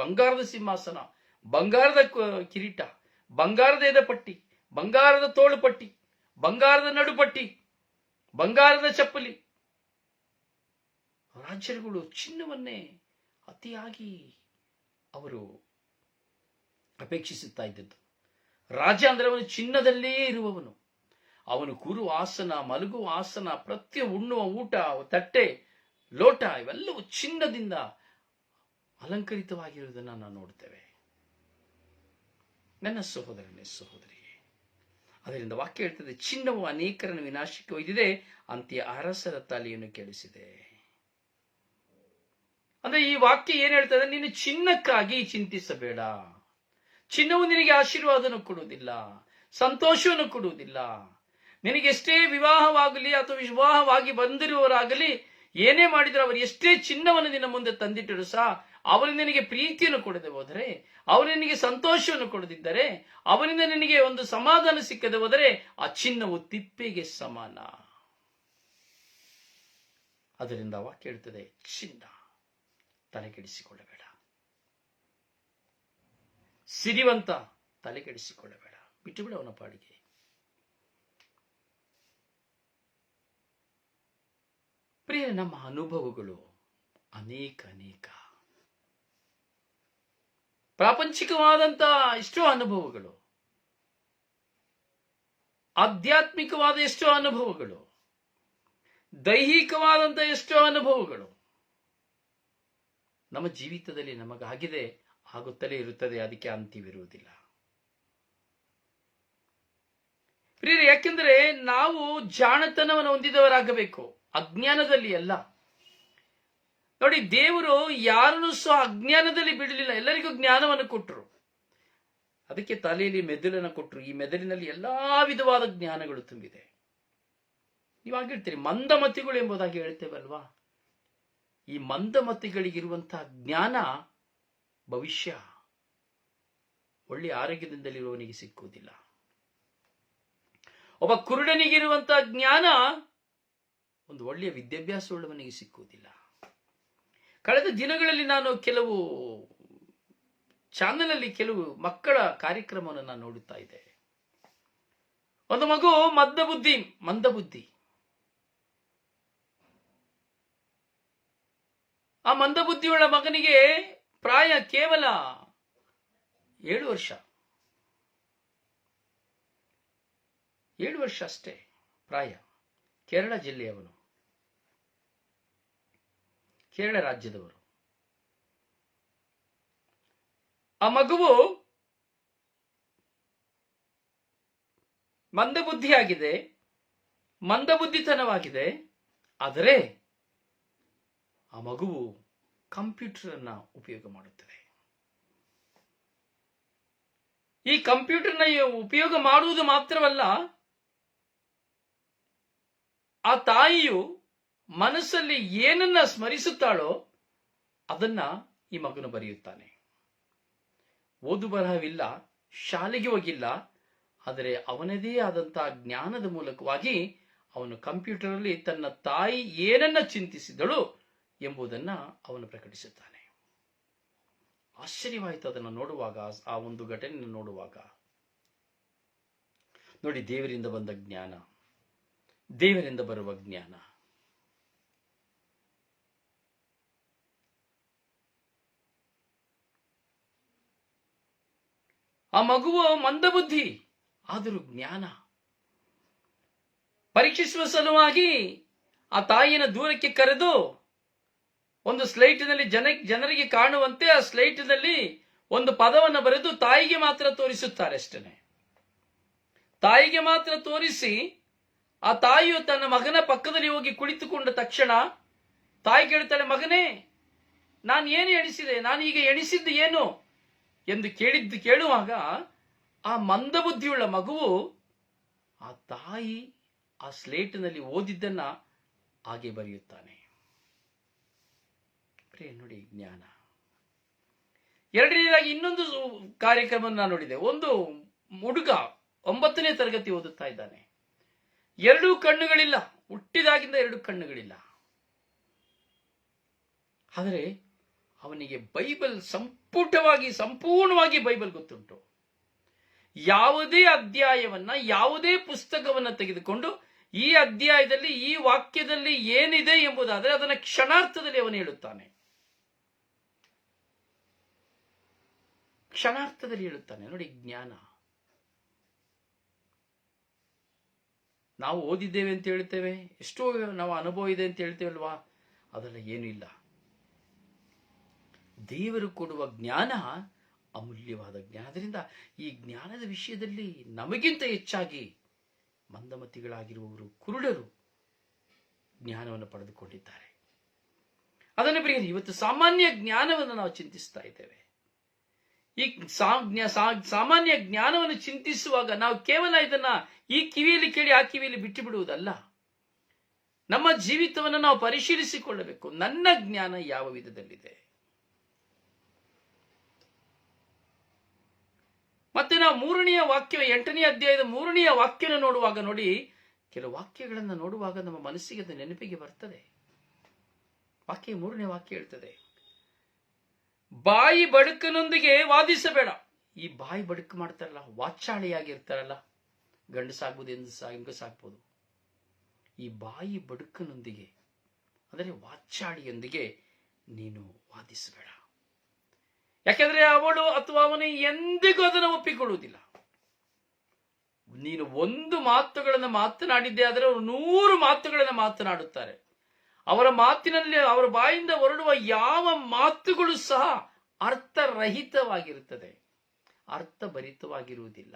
ಬಂಗಾರದ ಸಿಂಹಾಸನ, ಬಂಗಾರದ ಕಿರೀಟ, ಬಂಗಾರದ ಎದೆಪಟ್ಟಿ, ಬಂಗಾರದ ತೋಳುಪಟ್ಟಿ, ಬಂಗಾರದ ನಡುಪಟ್ಟಿ, ಬಂಗಾರದ ಚಪ್ಪಲಿ. ರಾಜರುಗಳು ಚಿನ್ನವನ್ನೇ ಅತಿಯಾಗಿ ಅವರು ಅಪೇಕ್ಷಿಸುತ್ತಾ ಇದ್ದದ್ದು. ರಾಜ ಅಂದ್ರೆ ಅವನು ಚಿನ್ನದಲ್ಲೇ ಇರುವವನು. ಅವನು ಕೂರುವ ಆಸನ, ಮಲಗುವ ಆಸನ, ಪ್ರತಿ ಉಣ್ಣುವ ಊಟ, ತಟ್ಟೆ, ಲೋಟ ಇವೆಲ್ಲವೂ ಚಿನ್ನದಿಂದ ಅಲಂಕರಿತವಾಗಿರುವುದನ್ನು ನಾವು ನೋಡ್ತೇವೆ. ನನ್ನ ಸಹೋದರನೇ, ಸಹೋದರಿಯೇ, ಅದರಿಂದ ವಾಕ್ಯ ಹೇಳ್ತದೆ, ಚಿನ್ನವು ಅನೇಕರನ್ನು ವಿನಾಶಕ್ಕೆ ಒಯ್ದಿದೆ, ಅಂತೆಯೇ ಅರಸರ ತಲೆಯನ್ನು ಕೆಡಿಸಿದೆ. ಅಂದ್ರೆ ಈ ವಾಕ್ಯ ಏನ್ ಹೇಳ್ತದೆ? ನೀನು ಚಿನ್ನಕ್ಕಾಗಿ ಚಿಂತಿಸಬೇಡ. ಚಿನ್ನವು ನಿನಗೆ ಆಶೀರ್ವಾದವನ್ನು ಕೊಡುವುದಿಲ್ಲ, ಸಂತೋಷವನ್ನು ಕೊಡುವುದಿಲ್ಲ. ನಿನಗೆಷ್ಟೇ ವಿವಾಹವಾಗಲಿ ಅಥವಾ ವಿವಾಹವಾಗಿ ಬಂದಿರುವವರಾಗಲಿ ಏನೇ ಮಾಡಿದ್ರು, ಅವರು ಎಷ್ಟೇ ಚಿನ್ನವನ್ನು ನಿನ್ನ ಮುಂದೆ ತಂದಿಟ್ಟರು ಸಹ ಅವರು ನಿನಗೆ ಪ್ರೀತಿಯನ್ನು ಕೊಡದೆ ಹೋದರೆ, ಅವರು ನಿನಗೆ ಸಂತೋಷವನ್ನು ಕೊಡದಿದ್ದರೆ, ಅವರಿಂದ ನಿನಗೆ ಒಂದು ಸಮಾಧಾನ ಸಿಕ್ಕದೆ ಹೋದರೆ ಆ ಚಿನ್ನವು ತಿಪ್ಪೆಗೆ ಸಮಾನ. ಅದರಿಂದ ವಾಕ್ಯ ಹೇಳ್ತದೆ, ಚಿನ್ನ ತಲೆಕೆಡಿಸಿಕೊಳ್ಳಬೇಡ, ಸಿರಿವಂತ ತಲೆಕೆಡಿಸಿಕೊಳ್ಳಬೇಡ, ಬಿಟ್ಟು ಬಿಡ ಅವನ ಪಾಡಿಗೆ. ಪ್ರಿಯ, ನಮ್ಮ ಅನುಭವಗಳು ಅನೇಕ ಪ್ರಾಪಂಚಿಕವಾದಂತ ಎಷ್ಟೋ ಅನುಭವಗಳು, ಆಧ್ಯಾತ್ಮಿಕವಾದ ಎಷ್ಟೋ ಅನುಭವಗಳು, ದೈಹಿಕವಾದಂತ ಎಷ್ಟೋ ಅನುಭವಗಳು ನಮ್ಮ ಜೀವಿತದಲ್ಲಿ ನಮಗಾಗಿದೆ, ಆಗುತ್ತಲೇ ಇರುತ್ತದೆ. ಅದಕ್ಕೆ ಅಂತ್ಯವಿರುವುದಿಲ್ಲ. ಪ್ರಿಯರೇ, ಯಾಕೆಂದ್ರೆ ನಾವು ಜಾಣತನವನ್ನು ಹೊಂದಿದವರಾಗಬೇಕು, ಅಜ್ಞಾನದಲ್ಲಿ ಅಲ್ಲ. ನೋಡಿ, ದೇವರು ಯಾರನ್ನು ಸಹ ಅಜ್ಞಾನದಲ್ಲಿ ಬಿಡಲಿಲ್ಲ, ಎಲ್ಲರಿಗೂ ಜ್ಞಾನವನ್ನು ಕೊಟ್ಟರು. ಅದಕ್ಕೆ ತಲೆಯಲ್ಲಿ ಮೆದುಳನ್ನು ಕೊಟ್ಟರು. ಈ ಮೆದುಳಿನಲ್ಲಿ ಎಲ್ಲಾ ವಿಧವಾದ ಜ್ಞಾನಗಳು ತುಂಬಿದೆ. ನೀವಾಗಿರ್ತೀರಿ ಮಂದಮತಿಗಳು ಎಂಬುದಾಗಿ ಹೇಳ್ತೇವಲ್ವಾ? ಈ ಮಂದಮತಿಗಳಿಗಿರುವಂತಹ ಜ್ಞಾನ ಭವಿಷ್ಯ ಒಳ್ಳೆಯ ಆರೋಗ್ಯದಿಂದಲಿರುವವನಿಗೆ ಸಿಕ್ಕುವುದಿಲ್ಲ. ಒಬ್ಬ ಕುರುಡನಿಗಿರುವಂತಹ ಜ್ಞಾನ ಒಂದು ಒಳ್ಳೆಯ ವಿದ್ಯಾಭ್ಯಾಸವುಳ್ಳವನಿಗೆ ಸಿಕ್ಕುವುದಿಲ್ಲ. ಕಳೆದ ದಿನಗಳಲ್ಲಿ ನಾನು ಕೆಲವು ಚಾನೆಲ್ ಅಲ್ಲಿ ಕೆಲವು ಮಕ್ಕಳ ಕಾರ್ಯಕ್ರಮವನ್ನು ನಾನು ನೋಡುತ್ತಾ ಇದ್ದೆ. ಒಂದು ಮಗು ಮಂದಬುದ್ಧಿ. ಆ ಮಂದಬುದ್ಧಿಯುಳ್ಳ ಮಗನಿಗೆ ಪ್ರಾಯ ಕೇವಲ 7 ವರ್ಷ. 7 ವರ್ಷ ಅಷ್ಟೇ ಪ್ರಾಯ. ಕೇರಳ ಜಿಲ್ಲೆಯವನು, ಕೇರಳ ರಾಜ್ಯದವರು. ಆ ಮಗುವು ಮಂದಬುದ್ಧಿತನವಾಗಿದೆ. ಆದರೆ ಆ ಮಗುವು ಕಂಪ್ಯೂಟರ್ ಅನ್ನ ಉಪಯೋಗ ಮಾಡುತ್ತದೆ. ಈ ಕಂಪ್ಯೂಟರ್ನ ಉಪಯೋಗ ಮಾಡುವುದು ಮಾತ್ರವಲ್ಲ, ಆ ತಾಯಿಯು ಮನಸ್ಸಲ್ಲಿ ಏನನ್ನ ಸ್ಮರಿಸುತ್ತಾಳೋ ಅದನ್ನ ಈ ಮಗನು ಬರೆಯುತ್ತಾನೆ. ಓದು ಬರಹವಿಲ್ಲ, ಶಾಲೆಗೆ ಹೋಗಿಲ್ಲ, ಆದರೆ ಅವನದೇ ಆದಂತಹ ಜ್ಞಾನದ ಮೂಲಕವಾಗಿ ಅವನು ಕಂಪ್ಯೂಟರ್ ಅಲ್ಲಿ ತನ್ನ ತಾಯಿ ಏನನ್ನ ಚಿಂತಿಸಿದಳು ಎಂಬುದನ್ನ ಅವನು ಪ್ರಕಟಿಸುತ್ತಾನೆ. ಆಶ್ಚರ್ಯವಾಯಿತು ಅದನ್ನು ನೋಡುವಾಗ, ಆ ಒಂದು ಘಟನೆಯನ್ನು ನೋಡುವಾಗ. ನೋಡಿ, ದೇವರಿಂದ ಬಂದ ಜ್ಞಾನ, ದೇವರಿಂದ ಬರುವ ಜ್ಞಾನ. ಆ ಮಗುವು ಮಂದಬುದ್ಧಿ, ಆದರೂ ಜ್ಞಾನ. ಪರೀಕ್ಷಿಸುವ ಸಲುವಾಗಿ ಆ ತಾಯಿಯನ್ನು ದೂರಕ್ಕೆ ಕರೆದು ಒಂದು ಸ್ಲೈಟಿನಲ್ಲಿ ಜನರಿಗೆ ಕಾಣುವಂತೆ ಆ ಸ್ಲೈಟಿನಲ್ಲಿ ಒಂದು ಪದವನ್ನು ಬರೆದು ತಾಯಿಗೆ ಮಾತ್ರ ತೋರಿಸುತ್ತಾರೆ ಅಷ್ಟೇ. ತಾಯಿಗೆ ಮಾತ್ರ ತೋರಿಸಿ ಆ ತಾಯಿಯು ತನ್ನ ಮಗನ ಪಕ್ಕದಲ್ಲಿ ಹೋಗಿ ಕುಳಿತುಕೊಂಡ ತಕ್ಷಣ ತಾಯಿ ಕೇಳ್ತಾಳೆ, ಮಗನೇ, ನಾನು ಏನು ಎಣಿಸಿದೆ, ನಾನೀಗ ಎಣಿಸಿದ್ದು ಏನು ಎಂದು ಕೇಳುವಾಗ ಆ ಮಂದಬುದ್ಧಿಯುಳ್ಳ ಮಗುವು ಆ ತಾಯಿ ಆ ಸ್ಲೇಟಿನಲ್ಲಿ ಓದಿದ್ದನ್ನ ಹಾಗೆ ಬರೆಯುತ್ತಾನೆ. ನೋಡಿ ಜ್ಞಾನ. ಎರಡನೇದಾಗಿ ಇನ್ನೊಂದು ಕಾರ್ಯಕ್ರಮ ನಾನು ನೋಡಿದೆ. ಒಂದು ಹುಡುಗ 9ನೇ ತರಗತಿ ಓದುತ್ತಾ ಇದ್ದಾನೆ. 2 ಕಣ್ಣುಗಳಿಲ್ಲ, ಹುಟ್ಟಿದಾಗಿಂದ 2 ಕಣ್ಣುಗಳಿಲ್ಲ. ಆದರೆ ಅವನಿಗೆ ಬೈಬಲ್ ಸಂಪೂರ್ಣವಾಗಿ ಬೈಬಲ್ ಗೊತ್ತುಂಟು. ಯಾವುದೇ ಅಧ್ಯಾಯವನ್ನ, ಯಾವುದೇ ಪುಸ್ತಕವನ್ನ ತೆಗೆದುಕೊಂಡು ಈ ಅಧ್ಯಾಯದಲ್ಲಿ ಈ ವಾಕ್ಯದಲ್ಲಿ ಏನಿದೆ ಎಂಬುದಾದರೆ ಅದನ್ನು ಕ್ಷಣಾರ್ಥದಲ್ಲಿ ಅವನು ಹೇಳುತ್ತಾನೆ. ನೋಡಿ ಜ್ಞಾನ. ನಾವು ಓದಿದ್ದೇವೆ ಅಂತ ಹೇಳ್ತೇವೆ, ಎಷ್ಟೋ ನಾವು ಅನುಭವ ಇದೆ ಅಂತ ಹೇಳ್ತೇವಲ್ವಾ, ಅದೆಲ್ಲ ಏನೂ ಇಲ್ಲ. ದೇವರು ಕೊಡುವ ಜ್ಞಾನ ಅಮೂಲ್ಯವಾದ ಜ್ಞಾನ. ಅದರಿಂದ ಈ ಜ್ಞಾನದ ವಿಷಯದಲ್ಲಿ ನಮಗಿಂತ ಹೆಚ್ಚಾಗಿ ಮಂದಮತಿಗಳಾಗಿರುವವರು, ಕುರುಡರು ಜ್ಞಾನವನ್ನು ಪಡೆದುಕೊಂಡಿದ್ದಾರೆ. ಅದನ್ನು ಪ್ರಿಯರೇ, ಇವತ್ತು ಸಾಮಾನ್ಯ ಜ್ಞಾನವನ್ನು ನಾವು ಚಿಂತಿಸ್ತಾ ಇದ್ದೇವೆ. ಈ ಸಾಮಾನ್ಯ ಜ್ಞಾನವನ್ನು ಚಿಂತಿಸುವಾಗ ನಾವು ಕೇವಲ ಇದನ್ನ ಈ ಕಿವಿಯಲ್ಲಿ ಕೇಳಿ ಆ ಕಿವಿಯಲ್ಲಿ ಬಿಟ್ಟು ಬಿಡುವುದಲ್ಲ. ನಮ್ಮ ಜೀವಿತವನ್ನು ನಾವು ಪರಿಶೀಲಿಸಿಕೊಳ್ಳಬೇಕು. ನನ್ನ ಜ್ಞಾನ ಯಾವ ವಿಧದಲ್ಲಿದೆ? ಮತ್ತೆ ನಾವು 3ನೇ ವಾಕ್ಯ, 8ನೇ ಅಧ್ಯಾಯದ 3ನೇ ವಾಕ್ಯನ ನೋಡುವಾಗ ನೋಡಿ, ಕೆಲವು ವಾಕ್ಯಗಳನ್ನು ನೋಡುವಾಗ ನಮ್ಮ ಮನಸ್ಸಿಗೆ ಅದು ನೆನಪಿಗೆ ಬರ್ತದೆ. 3ನೇ ವಾಕ್ಯ ಹೇಳ್ತದೆ, ಬಾಯಿ ಬಡುಕನೊಂದಿಗೆ ವಾದಿಸಬೇಡ. ಈ ಬಾಯಿ ಬಡುಕು ಮಾಡ್ತಾರಲ್ಲ, ವಾಚಾಳಿಯಾಗಿರ್ತಾರಲ್ಲ, ಗಂಡಸಾಗ್ಬೋದು, ಹೆಂಗಸಾಗ್ಬೋದು. ಈ ಬಾಯಿ ಬಡುಕನೊಂದಿಗೆ ಅಂದರೆ ವಾಚಾಳಿಯೊಂದಿಗೆ ನೀನು ವಾದಿಸಬೇಡ. ಯಾಕೆಂದ್ರೆ ಅವಳು ಅಥವಾ ಅವನು ಎಂದಿಗೂ ಅದನ್ನು ಒಪ್ಪಿಕೊಳ್ಳುವುದಿಲ್ಲ. ನೀನು 1 ಮಾತುಗಳನ್ನು ಮಾತನಾಡಿದ್ದೆ ಆದರೆ ಅವರು 100 ಮಾತುಗಳನ್ನು ಮಾತನಾಡುತ್ತಾರೆ. ಅವರ ಮಾತಿನಲ್ಲಿ, ಅವರ ಬಾಯಿಂದ ಹೊರಡುವ ಯಾವ ಮಾತುಗಳು ಸಹ ಅರ್ಥರಹಿತವಾಗಿರುತ್ತದೆ, ಅರ್ಥಭರಿತವಾಗಿರುವುದಿಲ್ಲ.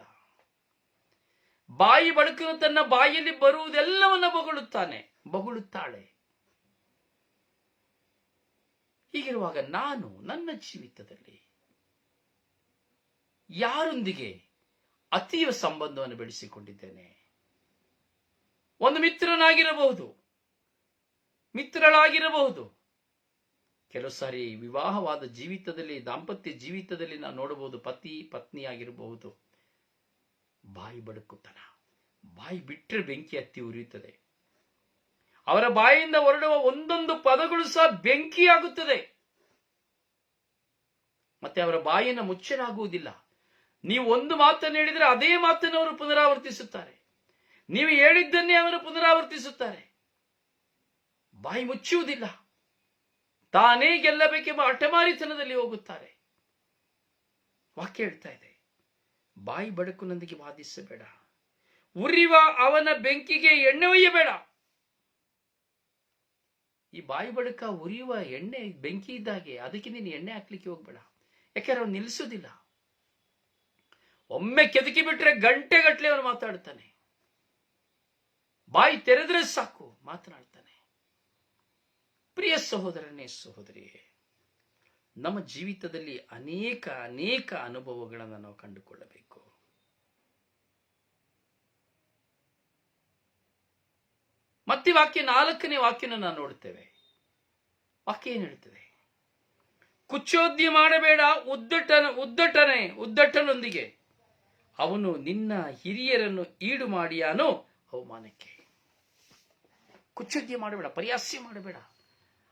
ಬಾಯಿ ಬಳುಕನು ತನ್ನ ಬಾಯಲ್ಲಿ ಬರುವುದೆಲ್ಲವನ್ನ ಬೊಗಳುತ್ತಾಳೆ. ಹೀಗಿರುವಾಗ ನಾನು ನನ್ನ ಜೀವಿತದಲ್ಲಿ ಯಾರೊಂದಿಗೆ ಅತೀವ ಸಂಬಂಧವನ್ನು ಬೆಳೆಸಿಕೊಂಡಿದ್ದೇನೆ? ಒಂದು ಮಿತ್ರನಾಗಿರಬಹುದು, ಮಿತ್ರಳಾಗಿರಬಹುದು, ಕೆಲವು ಸಾರಿ ವಿವಾಹವಾದ ಜೀವಿತದಲ್ಲಿ, ದಾಂಪತ್ಯ ಜೀವಿತದಲ್ಲಿ ನಾವು ನೋಡಬಹುದು, ಪತಿ ಪತ್ನಿ ಆಗಿರಬಹುದು, ಬಾಯಿ ಬಡುಕುತನ, ಬಾಯಿ ಬಿಟ್ಟರೆ ಬೆಂಕಿ ಹತ್ತಿ ಉರಿಯುತ್ತದೆ. ಅವರ ಬಾಯಿಯಿಂದ ಹೊರಡುವ ಒಂದೊಂದು ಪದಗಳು ಸಹ ಬೆಂಕಿಯಾಗುತ್ತದೆ. ಮತ್ತೆ ಅವರ ಬಾಯಿಯನ್ನು ಮುಚ್ಚಲಾಗುವುದಿಲ್ಲ. ನೀವು ಒಂದು ಮಾತನ್ನು ಹೇಳಿದರೆ ಅದೇ ಮಾತನ್ನು ಅವರು ಪುನರಾವರ್ತಿಸುತ್ತಾರೆ. ನೀವು ಹೇಳಿದ್ದನ್ನೇ ಅವರು ಪುನರಾವರ್ತಿಸುತ್ತಾರೆ. ಬಾಯಿ ಮುಚ್ಚುವುದಿಲ್ಲ. ತಾನೇ ಗೆಲ್ಲಬೇಕೆಂಬ ಹಠಮಾರಿತನದಲ್ಲಿ ಹೋಗುತ್ತಾರೆ. ವಾಕ್ಯ ಹೇಳ್ತಾ ಇದೆ, ಬಾಯಿ ಬಡಕುನೊಂದಿಗೆ ವಾದಿಸಬೇಡ, ಉರಿಯುವ ಅವನ ಬೆಂಕಿಗೆ ಎಣ್ಣೆ ಒಯ್ಯಬೇಡ. ಈ ಬಾಯಿ ಬಡಕ ಉರಿಯುವ ಎಣ್ಣೆ ಬೆಂಕಿ ಇದ್ದಾಗೆ, ಅದಕ್ಕೆ ನೀನು ಎಣ್ಣೆ ಹಾಕ್ಲಿಕ್ಕೆ ಹೋಗ್ಬೇಡ. ಯಾಕೆಂದ್ರೆ ಅವನು ನಿಲ್ಲಿಸೋದಿಲ್ಲ. ಒಮ್ಮೆ ಕೆದಕಿ ಬಿಟ್ರೆ ಗಂಟೆಗಟ್ಟಲೆ ಅವನು ಮಾತಾಡ್ತಾನೆ. ಬಾಯಿ ತೆರೆದ್ರೆ ಸಾಕು ಮಾತನಾಡ್ತಾನೆ. ಪ್ರಿಯ ಸಹೋದರನೇ, ಸಹೋದರಿಯೇ, ನಮ್ಮ ಜೀವಿತದಲ್ಲಿ ಅನೇಕ ಅನೇಕ ಅನುಭವಗಳನ್ನು ನಾವು ಕಂಡುಕೊಳ್ಳಬೇಕು. ಮತ್ತೆ ವಾಕ್ಯ 4ನೇ ವಾಕ್ಯನ ನಾವು ನೋಡುತ್ತೇವೆ. ವಾಕ್ಯ ಏನ್ ಹೇಳ್ತದೆ? ಕುಚ್ಚೋದ್ಯ ಮಾಡಬೇಡ ಉದ್ದಟನೊಂದಿಗೆ, ಅವನು ನಿನ್ನ ಹಿರಿಯರನ್ನು ಈಡು ಮಾಡಿಯಾನೋ ಅವಮಾನಕ್ಕೆ. ಕುಚ್ಚೋದ್ಯ ಮಾಡಬೇಡ, ಪರಿಹಾಸ್ಯ ಮಾಡಬೇಡ.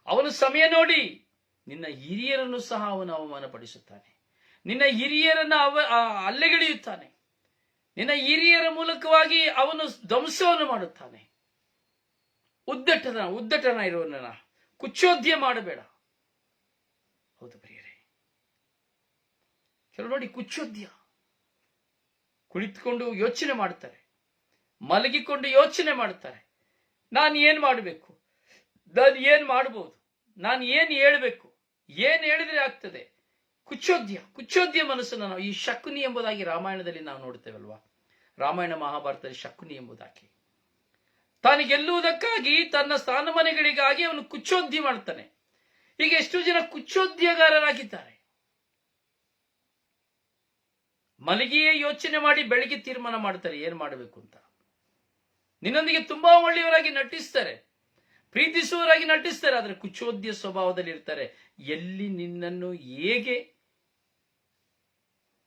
ಅವನು ಸಮಯ ನೋಡಿ ನಿನ್ನ ಹಿರಿಯರನ್ನು ಸಹ ಅವನು ಅವಮಾನಪಡಿಸುತ್ತಾನೆ. ನಿನ್ನ ಹಿರಿಯರನ್ನು ಅಲ್ಲೆಗೆಳೆಯುತ್ತಾನೆ. ನಿನ್ನ ಹಿರಿಯರ ಮೂಲಕವಾಗಿ ಅವನು ಧ್ವಂಸವನ್ನು ಮಾಡುತ್ತಾನೆ. ಉದ್ದಟನ ಇರುವವನ ಕುಚ್ಚೋದ್ಯ ಮಾಡಬೇಡ. ಹೌದು ಪ್ರಿಯರೇ, ಕೆಲವು ನೋಡಿ ಕುಚ್ಚೋದ್ಯ, ಕುಳಿತುಕೊಂಡು ಯೋಚನೆ ಮಾಡ್ತಾರೆ, ಮಲಗಿಕೊಂಡು ಯೋಚನೆ ಮಾಡ್ತಾರೆ. ನಾನು ಏನ್ ಮಾಡಬೇಕು, ನಾನು ಏನ್ ಮಾಡಬಹುದು, ನಾನು ಏನ್ ಹೇಳಬೇಕು, ಏನ್ ಹೇಳಿದ್ರೆ ಆಗ್ತದೆ. ಕುಚ್ಚೋದ್ಯ ಮನಸ್ಸನ್ನು ನಾವು ಈ ಶಕುನಿ ಎಂಬುದಾಗಿ ರಾಮಾಯಣದಲ್ಲಿ ನಾವು ನೋಡ್ತೇವಲ್ವಾ. ರಾಮಾಯಣ ಮಹಾಭಾರತದಲ್ಲಿ ಶಕುನಿ ಎಂಬುದಾಗಿ ತಾನು ಗೆಲ್ಲುವುದಕ್ಕಾಗಿ, ತನ್ನ ಸ್ಥಾನಮಾನಗಳಿಗಾಗಿ ಅವನು ಕುಚ್ಚೋದ್ಯ ಮಾಡ್ತಾನೆ. ಈಗ ಎಷ್ಟು ಜನ ಕುಚ್ಚೋದ್ಯಗಾರರಾಗಿದ್ದಾರೆ. ಮಲಗಿಯೇ ಯೋಚನೆ ಮಾಡಿ ಬೆಳಿಗ್ಗೆ ತೀರ್ಮಾನ ಮಾಡ್ತಾರೆ ಏನ್ ಮಾಡಬೇಕು ಅಂತ. ನಿನ್ನೊಂದಿಗೆ ತುಂಬಾ ಒಳ್ಳೆಯವರಾಗಿ ನಟಿಸ್ತಾರೆ, ಪ್ರೀತಿಸುವವರಾಗಿ ನಟಿಸ್ತಾರೆ, ಆದ್ರೆ ಕುಚ್ಚೋದ್ಯ ಸ್ವಭಾವದಲ್ಲಿ ಇರ್ತಾರೆ. ಎಲ್ಲಿ ನಿನ್ನನ್ನು ಹೇಗೆ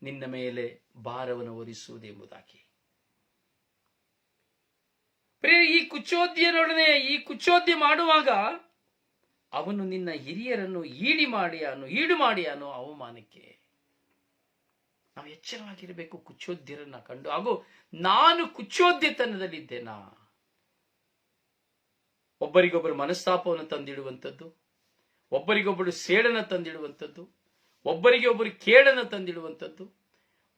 ನಿನ್ನ ಮೇಲೆ ಭಾರವನ್ನು ಹೊರಿಸುವುದೆಂಬುದಾಗಿ. ಈ ಕುಚ್ಚೋದ್ಯನೊಡನೆ ಈ ಕುಚ್ಚೋದ್ಯ ಮಾಡುವಾಗ ಅವನು ನಿನ್ನ ಹಿರಿಯರನ್ನು ಈಡು ಮಾಡಿಯಾನು ಅವಮಾನಕ್ಕೆ. ನಾವು ಎಚ್ಚರವಾಗಿರಬೇಕು ಕುಚ್ಚೋದ್ಯರನ್ನ ಕಂಡು. ಹಾಗೂ ನಾನು ಕುಚ್ಚೋದ್ಯತನದಲ್ಲಿದ್ದೇನಾ? ಒಬ್ಬರಿಗೊಬ್ಬರು ಮನಸ್ತಾಪವನ್ನು ತಂದಿಡುವಂಥದ್ದು, ಒಬ್ಬರಿಗೊಬ್ಬರು ಸೇಡನ್ನು ತಂದಿಡುವಂಥದ್ದು, ಒಬ್ಬರಿಗೆ ಒಬ್ಬರು ಕೇಡನ್ನು ತಂದಿಡುವಂಥದ್ದು,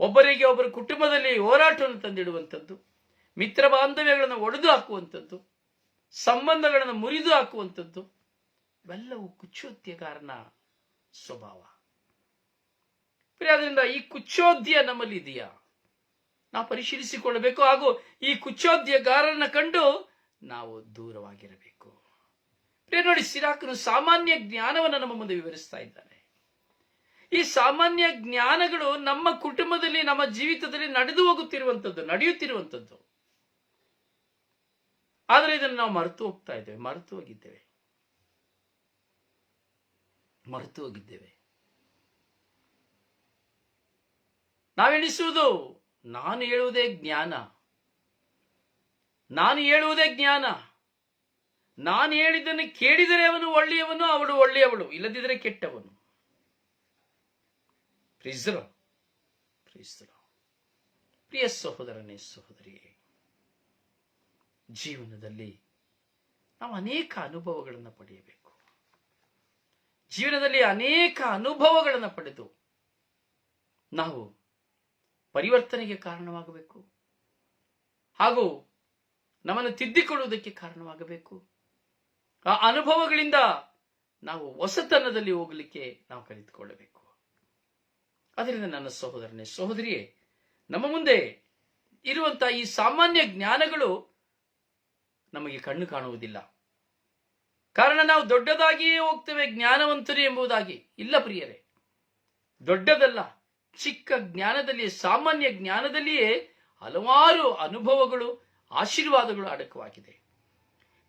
ಒಬ್ಬರಿಗೆ ಒಬ್ಬರು ಕುಟುಂಬದಲ್ಲಿ ಹೋರಾಟವನ್ನು ತಂದಿಡುವಂಥದ್ದು, ಮಿತ್ರ ಬಾಂಧವ್ಯಗಳನ್ನು ಒಡೆದು ಹಾಕುವಂಥದ್ದು, ಸಂಬಂಧಗಳನ್ನು ಮುರಿದು ಹಾಕುವಂಥದ್ದು, ಇವೆಲ್ಲವೂ ಕುಚ್ಚೋದ್ಯಗಾರನ ಸ್ವಭಾವ. ಅದರಿಂದ ಈ ಕುಚ್ಚೋದ್ಯ ನಮ್ಮಲ್ಲಿ ಇದೆಯಾ ನಾವು ಪರಿಶೀಲಿಸಿಕೊಳ್ಳಬೇಕು. ಹಾಗೂ ಈ ಕುಚ್ಚೋದ್ಯಗಾರನ ಕಂಡು ನಾವು ದೂರವಾಗಿರಬೇಕು. ನೋಡಿ, ಸಿರಾಕನು ಸಾಮಾನ್ಯ ಜ್ಞಾನವನ್ನು ನಮ್ಮ ಮುಂದೆ ವಿವರಿಸ್ತಾ ಇದ್ದಾನೆ. ಈ ಸಾಮಾನ್ಯ ಜ್ಞಾನಗಳು ನಮ್ಮ ಕುಟುಂಬದಲ್ಲಿ, ನಮ್ಮ ಜೀವಿತದಲ್ಲಿ ನಡೆಯುತ್ತಿರುವಂಥದ್ದು. ಆದರೆ ಇದನ್ನು ನಾವು ಮರೆತು ಹೋಗಿದ್ದೇವೆ. ನಾವೆಣಿಸುವುದು ನಾನು ಹೇಳುವುದೇ ಜ್ಞಾನ, ನಾನು ಹೇಳಿದ್ದನ್ನು ಕೇಳಿದರೆ ಅವನು ಒಳ್ಳೆಯವನು, ಅವಳು ಒಳ್ಳೆಯವಳು, ಇಲ್ಲದಿದ್ದರೆ ಕೆಟ್ಟವನು. ಪ್ರಿಯ ಸಹೋದರನೇ, ಸಹೋದರಿಯೇ, ಜೀವನದಲ್ಲಿ ನಾವು ಅನೇಕ ಅನುಭವಗಳನ್ನು ಪಡೆಯಬೇಕು. ಜೀವನದಲ್ಲಿ ಅನೇಕ ಅನುಭವಗಳನ್ನು ಪಡೆದು ನಾವು ಪರಿವರ್ತನೆಗೆ ಕಾರಣವಾಗಬೇಕು. ಹಾಗೂ ನಮ್ಮನ್ನು ತಿದ್ದಿಕೊಳ್ಳುವುದಕ್ಕೆ ಕಾರಣವಾಗಬೇಕು. ಆ ಅನುಭವಗಳಿಂದ ನಾವು ಹೊಸತನದಲ್ಲಿ ಹೋಗಲಿಕ್ಕೆ ನಾವು ಕಲಿತುಕೊಳ್ಳಬೇಕು. ಅದರಿಂದ ನನ್ನ ಸಹೋದರನೇ, ಸಹೋದರಿಯೇ, ನಮ್ಮ ಮುಂದೆ ಇರುವಂತಹ ಈ ಸಾಮಾನ್ಯ ಜ್ಞಾನಗಳು ನಮಗೆ ಕಣ್ಣು ಕಾಣುವುದಿಲ್ಲ. ಕಾರಣ ನಾವು ದೊಡ್ಡದಾಗಿಯೇ ಹೋಗ್ತೇವೆ ಜ್ಞಾನವಂತರು ಎಂಬುದಾಗಿ. ಇಲ್ಲ ಪ್ರಿಯರೇ, ದೊಡ್ಡದಲ್ಲ, ಚಿಕ್ಕ ಜ್ಞಾನದಲ್ಲಿ, ಸಾಮಾನ್ಯ ಜ್ಞಾನದಲ್ಲಿಯೇ ಹಲವಾರು ಅನುಭವಗಳು, ಆಶೀರ್ವಾದಗಳು ಅಡಕವಾಗಿದೆ.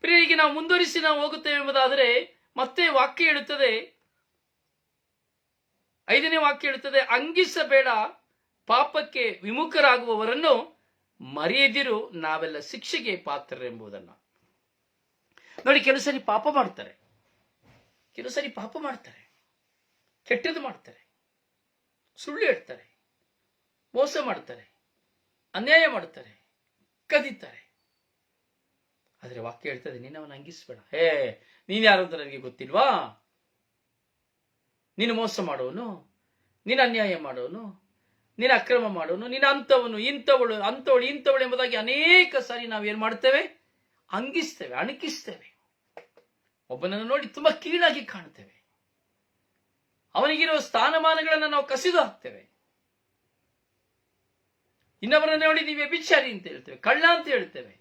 ಪ್ರಿಯರಿಗೆ ನಾವು ಮುಂದುವರಿಸಿ ನಾವು ಹೋಗುತ್ತೇವೆ ಎಂಬುದಾದರೆ ಮತ್ತೆ ವಾಕ್ಯ ಹೇಳುತ್ತದೆ, 5ನೇ ವಾಕ್ಯ ಹೇಳುತ್ತದೆ, ಅಂಗಿಸಬೇಡ, ಪಾಪಕ್ಕೆ ವಿಮುಖರಾಗುವವರನ್ನು ಮರೆಯದಿರು, ನಾವೆಲ್ಲ ಶಿಕ್ಷೆಗೆ ಪಾತ್ರರೆಂಬುದನ್ನು. ನೋಡಿ, ಕೆಲವು ಸರಿ ಪಾಪ ಮಾಡ್ತಾರೆ, ಕೆಟ್ಟದ್ದು ಮಾಡ್ತಾರೆ, ಸುಳ್ಳು ಹೇಳ್ತಾರೆ, ಮೋಸ ಮಾಡ್ತಾರೆ, ಅನ್ಯಾಯ ಮಾಡ್ತಾರೆ, ಕದೀತಾರೆ. ಆದ್ರೆ ವಾಕ್ಯ ಹೇಳ್ತದೆ, ನೀನು ಅವನ ಅಂಗಿಸ್ಬೇಡ. ನೀನ್ ಯಾರು ಅಂತ ನನಗೆ ಗೊತ್ತಿಲ್ವಾ? ನೀನು ಮೋಸ ಮಾಡೋನು, ನೀನು ಅನ್ಯಾಯ ಮಾಡೋನು, ನೀನು ಅಕ್ರಮ ಮಾಡೋನು, ನೀನು ಅಂತವನು, ಇಂಥವಳು ಎಂಬುದಾಗಿ ಅನೇಕ ಸಾರಿ ನಾವೇನ್ ಮಾಡ್ತೇವೆ? ಅಂಗಿಸ್ತೇವೆ, ಅಣಕಿಸ್ತೇವೆ. ಒಬ್ಬನನ್ನು ನೋಡಿ ತುಂಬಾ ಕೀಳಾಗಿ ಕಾಣ್ತೇವೆ, ಅವನಿಗಿರುವ ಸ್ಥಾನಮಾನಗಳನ್ನು ನಾವು ಕಸಿದು ಹಾಕ್ತೇವೆ. ಇನ್ನೊಬ್ಬರನ್ನ ನೋಡಿ ನೀವು ವ್ಯಭಿಚಾರಿ ಅಂತ ಹೇಳ್ತೇವೆ, ಕಳ್ಳ ಅಂತ ಹೇಳ್ತೇವೆ.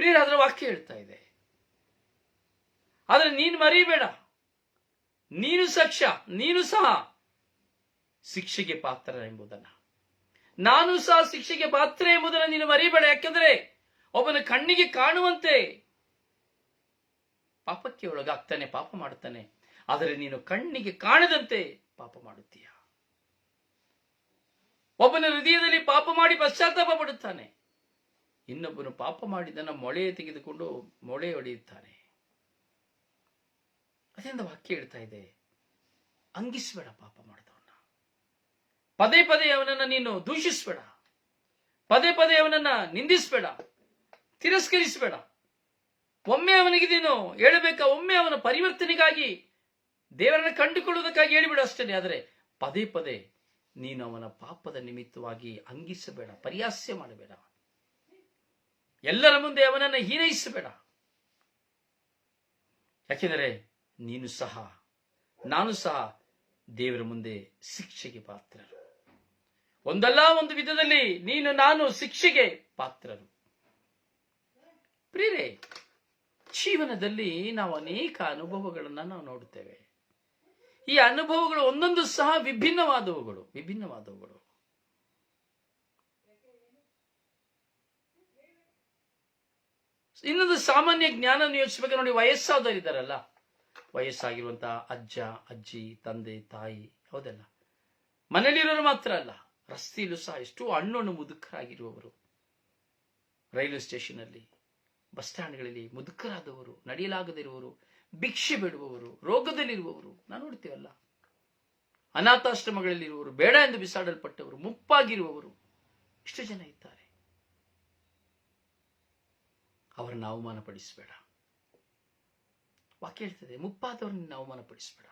ಪ್ರಿಯರೇ, ಅದರ ವಾಕ್ಯ ಹೇಳ್ತಾ ಇದೆ. ಆದ್ರೆ ನೀನು ಮರಿಬೇಡ, ನೀನು ಸಹ ಶಿಕ್ಷೆಗೆ ಪಾತ್ರ ಎಂಬುದನ್ನ, ನಾನು ಸಹ ಶಿಕ್ಷೆಗೆ ಪಾತ್ರ ಎಂಬುದನ್ನ ನೀನು ಮರಿಬೇಡ. ಯಾಕೆಂದ್ರೆ ಒಬ್ಬನ ಕಣ್ಣಿಗೆ ಕಾಣುವಂತೆ ಪಾಪಕ್ಕೆ ಒಳಗಾಗ್ತಾನೆ, ಪಾಪ ಮಾಡ್ತಾನೆ. ಆದರೆ ನೀನು ಕಣ್ಣಿಗೆ ಕಾಣದಂತೆ ಪಾಪ ಮಾಡುತ್ತೀಯ. ಒಬ್ಬನ ಹೃದಯದಲ್ಲಿ ಪಾಪ ಮಾಡಿ ಪಶ್ಚಾತ್ತಾಪ ಪಡುತ್ತಾನೆ, ಇನ್ನೊಬ್ಬನು ಪಾಪ ಮಾಡಿದನ್ನ ಮೊಳೆ ತೆಗೆದುಕೊಂಡು ಮೊಳೆ ಹೊಡೆಯುತ್ತಾನೆ. ಅದರಿಂದ ವಾಕ್ಯ ಹೇಳ್ತಾ ಇದೆ, ಅಂಗಿಸಬೇಡ ಪಾಪ ಮಾಡಿದವನ್ನ. ಪದೇ ಪದೇ ಅವನನ್ನ ನೀನು ದೂಷಿಸಬೇಡ, ಪದೇ ಪದೇ ಅವನನ್ನ ನಿಂದಿಸಬೇಡ, ತಿರಸ್ಕರಿಸಬೇಡ. ಒಮ್ಮೆ ಅವನಿಗೆ ನೀನು ಹೇಳಬೇಕಾ, ಒಮ್ಮೆ ಅವನ ಪರಿವರ್ತನೆಗಾಗಿ ದೇವರನ್ನು ಕಂಡುಕೊಳ್ಳುವುದಕ್ಕಾಗಿ ಹೇಳಿಬಿಡು ಅಷ್ಟೇ. ಆದರೆ ಪದೇ ಪದೇ ನೀನು ಅವನ ಪಾಪದ ನಿಮಿತ್ತವಾಗಿ ಅಂಗಿಸಬೇಡ, ಪರಿಹಾಸ್ಯ ಮಾಡಬೇಡ, ಎಲ್ಲರ ಮುಂದೆ ಅವನನ್ನು ಹೀನೈಸಬೇಡ. ಯಾಕೆಂದರೆ ನಾನು ಸಹ ದೇವರ ಮುಂದೆ ಶಿಕ್ಷೆಗೆ ಪಾತ್ರರು. ಒಂದಲ್ಲ ಒಂದು ವಿಧದಲ್ಲಿ ನಾನು ಶಿಕ್ಷೆಗೆ ಪಾತ್ರರು. ಪ್ರಿಯರೇ, ಜೀವನದಲ್ಲಿ ನಾವು ಅನೇಕ ಅನುಭವಗಳನ್ನು ನಾವು ನೋಡುತ್ತೇವೆ. ಈ ಅನುಭವಗಳು ಒಂದೊಂದು ಸಹ ವಿಭಿನ್ನವಾದವುಗಳು. ಇನ್ನೊಂದು ಸಾಮಾನ್ಯ ಜ್ಞಾನ ಯೋಚಿಸಬೇಕು. ನೋಡಿ, ವಯಸ್ಸಾದವರಿದ್ದಾರಲ್ಲ, ವಯಸ್ಸಾಗಿರುವಂತಹ ಅಜ್ಜ, ಅಜ್ಜಿ, ತಂದೆ, ತಾಯಿ, ಹೌದಲ್ಲ, ಮನೆಯಲ್ಲಿರೋರು ಮಾತ್ರ ಅಲ್ಲ, ರಸ್ತೆಯಲ್ಲೂ ಸಹ ಎಷ್ಟೋ ಹಣ್ಣು ಮುದುಕರಾಗಿರುವವರು, ರೈಲ್ವೆ ಸ್ಟೇಷನ್ ಅಲ್ಲಿ, ಬಸ್ ಸ್ಟ್ಯಾಂಡ್ಗಳಲ್ಲಿ ಮುದುಕರಾದವರು, ನಡೆಯಲಾಗದಿರುವವರು, ಭಿಕ್ಷೆ ಬೇಡುವವರು, ರೋಗದಲ್ಲಿರುವವರು ನಾವು ನೋಡ್ತೀವಲ್ಲ. ಅನಾಥಾಶ್ರಮಗಳಲ್ಲಿರುವವರು, ಬೇಡ ಎಂದು ಬಿಸಾಡಲ್ಪಟ್ಟವರು, ಮುಪ್ಪಾಗಿರುವವರು, ಇಷ್ಟು ಜನ ಇದ್ದಾರೆ. ಅವರನ್ನು ಅವಮಾನಪಡಿಸಬೇಡ. ವಾಕ್ಯ ಹೇಳ್ತದೆ, ಮುಪ್ಪಾದವರನ್ನು ಅವಮಾನಪಡಿಸಬೇಡ.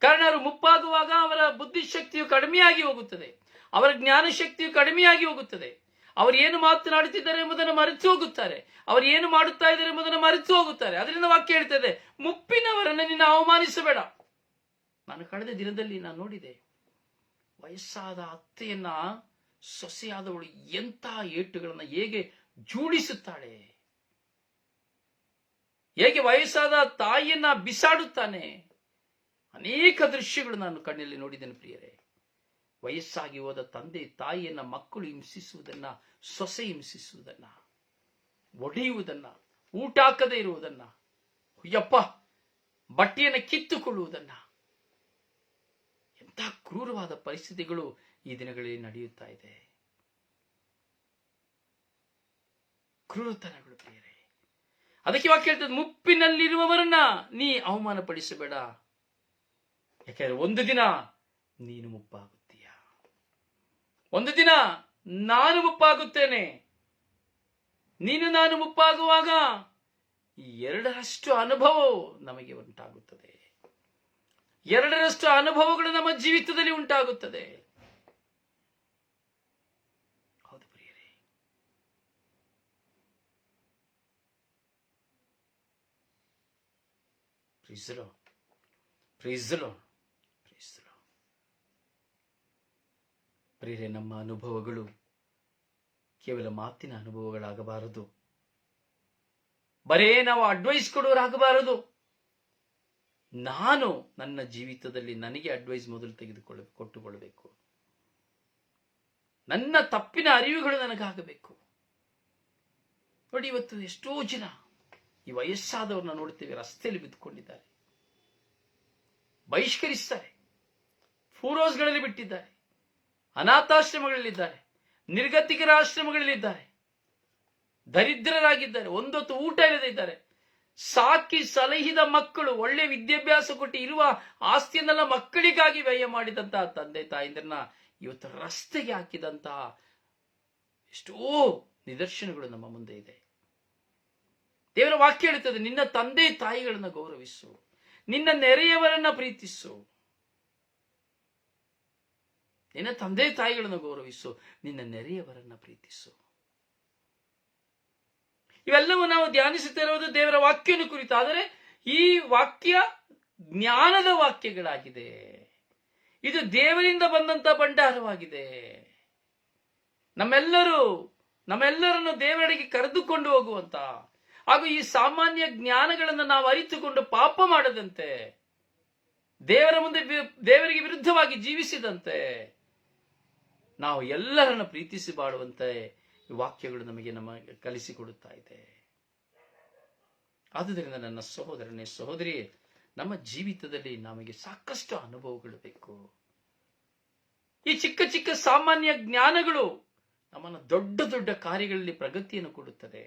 ಕಾರಣ ಅವರು ಮುಪ್ಪಾಗುವಾಗ ಅವರ ಬುದ್ಧಿಶಕ್ತಿಯು ಕಡಿಮೆಯಾಗಿ ಹೋಗುತ್ತದೆ, ಅವರ ಜ್ಞಾನ ಶಕ್ತಿಯು ಕಡಿಮೆಯಾಗಿ ಹೋಗುತ್ತದೆ. ಅವರು ಏನು ಮಾತನಾಡುತ್ತಿದ್ದಾರೆ ಎಂಬುದನ್ನು ಮರೆತು ಹೋಗುತ್ತಾರೆ, ಅವರು ಏನು ಮಾಡುತ್ತಾ ಇದ್ದಾರೆ ಎಂಬುದನ್ನು ಮರೆತು ಹೋಗುತ್ತಾರೆ. ಅದರಿಂದ ವಾಕ್ಯ ಹೇಳ್ತದೆ, ಮುಪ್ಪಿನವರನ್ನು ನೀನು ಅವಮಾನಿಸಬೇಡ. ನಾನು ಕಳೆದ ದಿನದಲ್ಲಿ ನೋಡಿದೆ, ವಯಸ್ಸಾದ ಅತ್ತೆಯನ್ನ ಸೊಸೆಯಾದವಳು ಎಂಥ ಏಟುಗಳನ್ನ ಹೇಗೆ ಜೋಡಿಸುತ್ತಾಳೆ, ಹೇಗೆ ವಯಸ್ಸಾದ ತಾಯಿಯನ್ನ ಬಿಸಾಡುತ್ತಾನೆ. ಅನೇಕ ದೃಶ್ಯಗಳು ನಾನು ಕಣ್ಣಲ್ಲಿ ನೋಡಿದ್ದೇನೆ ಪ್ರಿಯರೇ. ವಯಸ್ಸಾಗಿ ಹೋದ ತಂದೆ ತಾಯಿಯನ್ನ ಮಕ್ಕಳು ಹಿಂಸಿಸುವುದನ್ನ, ಸೊಸೆ ಹಿಂಸಿಸುವುದನ್ನ, ಒಡೆಯುವುದನ್ನ, ಊಟ ಹಾಕದೇ ಇರುವುದನ್ನ, ಯಪ್ಪ ಬಟ್ಟೆಯನ್ನು ಕಿತ್ತುಕೊಳ್ಳುವುದನ್ನ, ಎಂಥ ಕ್ರೂರವಾದ ಪರಿಸ್ಥಿತಿಗಳು ಈ ದಿನಗಳಲ್ಲಿ ನಡೆಯುತ್ತಾ ಇದೆ. ಕ್ರೂರತನಗಳು ಪ್ರಿಯರೇ. ಅದಕ್ಕೆ ವಾಕ್ಯ ಹೇಳ್ತದೆ, ಮುಪ್ಪಿನಲ್ಲಿರುವವರನ್ನ ನೀ ಅವಮಾನಪಡಿಸಬೇಡ. ಯಾಕೆಂದ್ರೆ ಒಂದು ದಿನ ನೀನು ಮುಪ್ಪಾಗುತ್ತೀಯ, ಒಂದು ದಿನ ನಾನು ಮುಪ್ಪಾಗುತ್ತೇನೆ. ನಾನು ಮುಪ್ಪಾಗುವಾಗ ಈ ಎರಡರಷ್ಟು ಅನುಭವ ನಮಗೆ ಉಂಟಾಗುತ್ತದೆ. ಎರಡರಷ್ಟು ಅನುಭವಗಳು ನಮ್ಮ ಜೀವಿತದಲ್ಲಿ ಉಂಟಾಗುತ್ತದೆ. ಹೌದು ಪ್ರಿಯರೇ. ಪ್ರಿಯರೇ, ನಮ್ಮ ಅನುಭವಗಳು ಕೇವಲ ಮಾತಿನ ಅನುಭವಗಳಾಗಬಾರದು. ಬರೇ ನಾವು ಅಡ್ವೈಸ್ ಕೊಡೋರಾಗಬಾರದು. ನಾನು ನನ್ನ ಜೀವಿತದಲ್ಲಿ ನನಗೆ ಅಡ್ವೈಸ್ ಮೊದಲು ಕೊಟ್ಟುಕೊಳ್ಳಬೇಕು. ನನ್ನ ತಪ್ಪಿನ ಅರಿವುಗಳು ನನಗಾಗಬೇಕು. ನೋಡಿ, ಇವತ್ತು ಎಷ್ಟೋ ಜನ ಈ ವಯಸ್ಸಾದವ್ರನ್ನ ನೋಡ್ತೇವೆ, ರಸ್ತೆಯಲ್ಲಿ ಬಿದ್ದುಕೊಂಡಿದ್ದಾರೆ, ಬಹಿಷ್ಕರಿಸ್ತಾರೆ. ಫೂರೋಸ್ಗಳಲ್ಲಿ ಬಿಟ್ಟಿದ್ದಾರೆ, ಅನಾಥಾಶ್ರಮಗಳಲ್ಲಿದ್ದಾರೆ, ನಿರ್ಗತಿಕರ ಆಶ್ರಮಗಳಲ್ಲಿದ್ದಾರೆ, ದರಿದ್ರರಾಗಿದ್ದಾರೆ, ಒಂದೊತ್ತು ಊಟ ಇಲ್ಲದೆ ಇದ್ದಾರೆ. ಸಾಕಿ ಸಲಹಿದ ಮಕ್ಕಳು, ಒಳ್ಳೆ ವಿದ್ಯಾಭ್ಯಾಸ ಕೊಟ್ಟು ಇರುವ ಆಸ್ತಿಯನ್ನೆಲ್ಲ ಮಕ್ಕಳಿಗಾಗಿ ವ್ಯಯ ಮಾಡಿದಂತಹ ತಂದೆ ತಾಯಿಂದ್ರನ್ನ ಇವತ್ತು ರಸ್ತೆಗೆ ಹಾಕಿದಂತಹ ಎಷ್ಟೋ ನಿದರ್ಶನಗಳು ನಮ್ಮ ಮುಂದೆ ಇದೆ. ದೇವರ ವಾಕ್ಯ ಹೇಳುತ್ತದೆ, ನಿನ್ನ ತಂದೆ ತಾಯಿಗಳನ್ನ ಗೌರವಿಸು, ನಿನ್ನ ನೆರೆಯವರನ್ನ ಪ್ರೀತಿಸು. ನಿನ್ನ ತಂದೆ ತಾಯಿಗಳನ್ನು ಗೌರವಿಸು, ನಿನ್ನ ನೆರೆಯವರನ್ನ ಪ್ರೀತಿಸು. ಇವೆಲ್ಲವೂ ನಾವು ಧ್ಯಾನಿಸುತ್ತಿರುವುದು ದೇವರ ವಾಕ್ಯನ ಕುರಿತು. ಆದರೆ ಈ ವಾಕ್ಯ ಜ್ಞಾನದ ವಾಕ್ಯಗಳಾಗಿದೆ. ಇದು ದೇವರಿಂದ ಬಂದಂತ ಭಂಡಾರವಾಗಿದೆ. ನಮ್ಮೆಲ್ಲರನ್ನು ದೇವರಡೆಗೆ ಕರೆದುಕೊಂಡು ಹೋಗುವಂತ ಹಾಗೂ ಈ ಸಾಮಾನ್ಯ ಜ್ಞಾನಗಳನ್ನು ನಾವು ಅರಿತುಕೊಂಡು ಪಾಪ ಮಾಡದಂತೆ, ದೇವರ ಮುಂದೆ ದೇವರಿಗೆ ವಿರುದ್ಧವಾಗಿ ಜೀವಿಸಿದಂತೆ, ನಾವು ಎಲ್ಲರನ್ನ ಪ್ರೀತಿಸಿ ಬಾಳುವಂತೆ ಈ ವಾಕ್ಯಗಳು ನಮಗೆ ಕಲಿಸಿಕೊಡುತ್ತಾ ಇದೆ. ಆದುದರಿಂದ ನನ್ನ ಸಹೋದರನೇ ಸಹೋದರಿ, ನಮ್ಮ ಜೀವಿತದಲ್ಲಿ ನಮಗೆ ಸಾಕಷ್ಟು ಅನುಭವಗಳು ಬೇಕು. ಈ ಚಿಕ್ಕ ಚಿಕ್ಕ ಸಾಮಾನ್ಯ ಜ್ಞಾನಗಳು ನಮ್ಮನ್ನು ದೊಡ್ಡ ದೊಡ್ಡ ಕಾರ್ಯಗಳಲ್ಲಿ ಪ್ರಗತಿಯನ್ನು ಕೊಡುತ್ತದೆ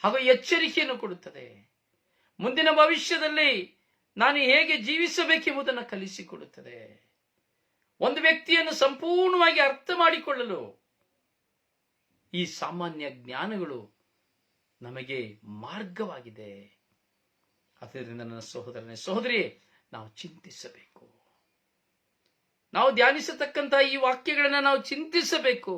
ಹಾಗೂ ಎಚ್ಚರಿಕೆಯನ್ನು ಕೊಡುತ್ತದೆ. ಮುಂದಿನ ಭವಿಷ್ಯದಲ್ಲಿ ನಾನು ಹೇಗೆ ಜೀವಿಸಬೇಕೆಂಬುದನ್ನು ಕಲಿಸಿಕೊಡುತ್ತದೆ. ಒಂದು ವ್ಯಕ್ತಿಯನ್ನು ಸಂಪೂರ್ಣವಾಗಿ ಅರ್ಥ ಮಾಡಿಕೊಳ್ಳಲು ಈ ಸಾಮಾನ್ಯ ಜ್ಞಾನಗಳು ನಮಗೆ ಮಾರ್ಗವಾಗಿದೆ. ಆದ್ದರಿಂದ ನನ್ನ ಸಹೋದರನೇ ಸಹೋದರಿ, ನಾವು ಚಿಂತಿಸಬೇಕು. ನಾವು ಧ್ಯಾನಿಸತಕ್ಕಂತಹ ಈ ವಾಕ್ಯಗಳನ್ನ ನಾವು ಚಿಂತಿಸಬೇಕು.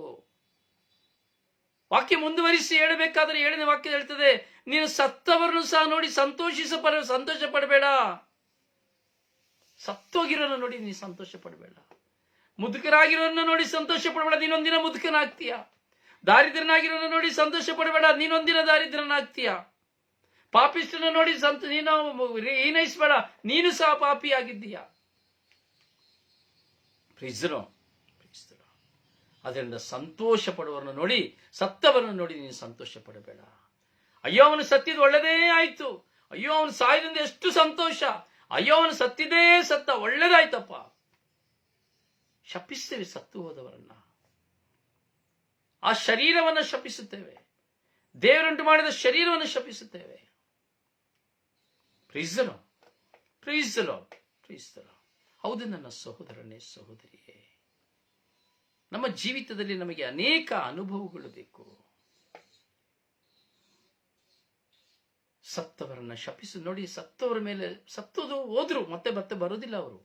ವಾಕ್ಯ ಮುಂದುವರಿಸಿ ಹೇಳಬೇಕಾದ್ರೆ 7ನೇ ವಾಕ್ಯ ಹೇಳ್ತದೆ, ನೀನು ಸತ್ತವರನ್ನು ಸಹ ನೋಡಿ ಸಂತೋಷ ಪಡಬೇಡ. ಸತ್ತೋಗಿರೋನ ನೋಡಿ ನೀನು ಸಂತೋಷ ಪಡಬೇಡ. ಮುದುಕರಾಗಿರೋನ್ನ ನೋಡಿ ಸಂತೋಷ ಪಡಬೇಡ, ನೀನೊಂದಿನ ಮುದುಕನಾಗ್ತೀಯ. ದಾರಿದ್ರನಾಗಿರೋನ ನೋಡಿ ಸಂತೋಷ ಪಡಬೇಡ, ನೀನೊಂದಿನ ದಾರಿದ್ರನಾಗ್ತೀಯ. ಪಾಪಿಷ್ಟನ ನೋಡಿ ನೀನು ಹೀನೈಸಬೇಡ, ನೀನು ಸಹ ಪಾಪಿಯಾಗಿದ್ದೀಯ. ಅದರಿಂದ ಸಂತೋಷ ಪಡುವವರನ್ನು ನೋಡಿ, ಸತ್ತವರನ್ನು ನೋಡಿ ನೀನು ಸಂತೋಷ ಪಡಬೇಡ. ಅಯ್ಯೋ ಅವನು ಸತ್ತಿದ್ದು ಒಳ್ಳೆದೇ ಆಯ್ತು, ಅಯ್ಯೋ ಅವನು ಸಾಯದಿಂದ ಎಷ್ಟು ಸಂತೋಷ, ಅಯ್ಯೋ ಅವನು ಸತ್ತಿದೇ ಸತ್ತ, ಒಳ್ಳೇದಾಯ್ತಪ್ಪ. ಶಪಿಸ್ತೇವೆ ಸತ್ತು ಹೋದವರನ್ನ, ಆ ಶರೀರವನ್ನು ಶಪಿಸುತ್ತೇವೆ, ದೇವರುಂಟು ಮಾಡಿದ ಶರೀರವನ್ನು ಶಪಿಸುತ್ತೇವೆ. ಹೌದು ನನ್ನ ಸಹೋದರನೇ ಸಹೋದರಿಯೇ, ನಮ್ಮ ಜೀವಿತದಲ್ಲಿ ನಮಗೆ ಅನೇಕ ಅನುಭವಗಳು ಬೇಕು. ಸತ್ತವರನ್ನ ಶಪಿಸು ನೋಡಿ. ಸತ್ತವರ ಮೇಲೆ ಸತ್ತೋದು ಹೋದ್ರು ಮತ್ತೆ ಬರೋದಿಲ್ಲ. ಅವರು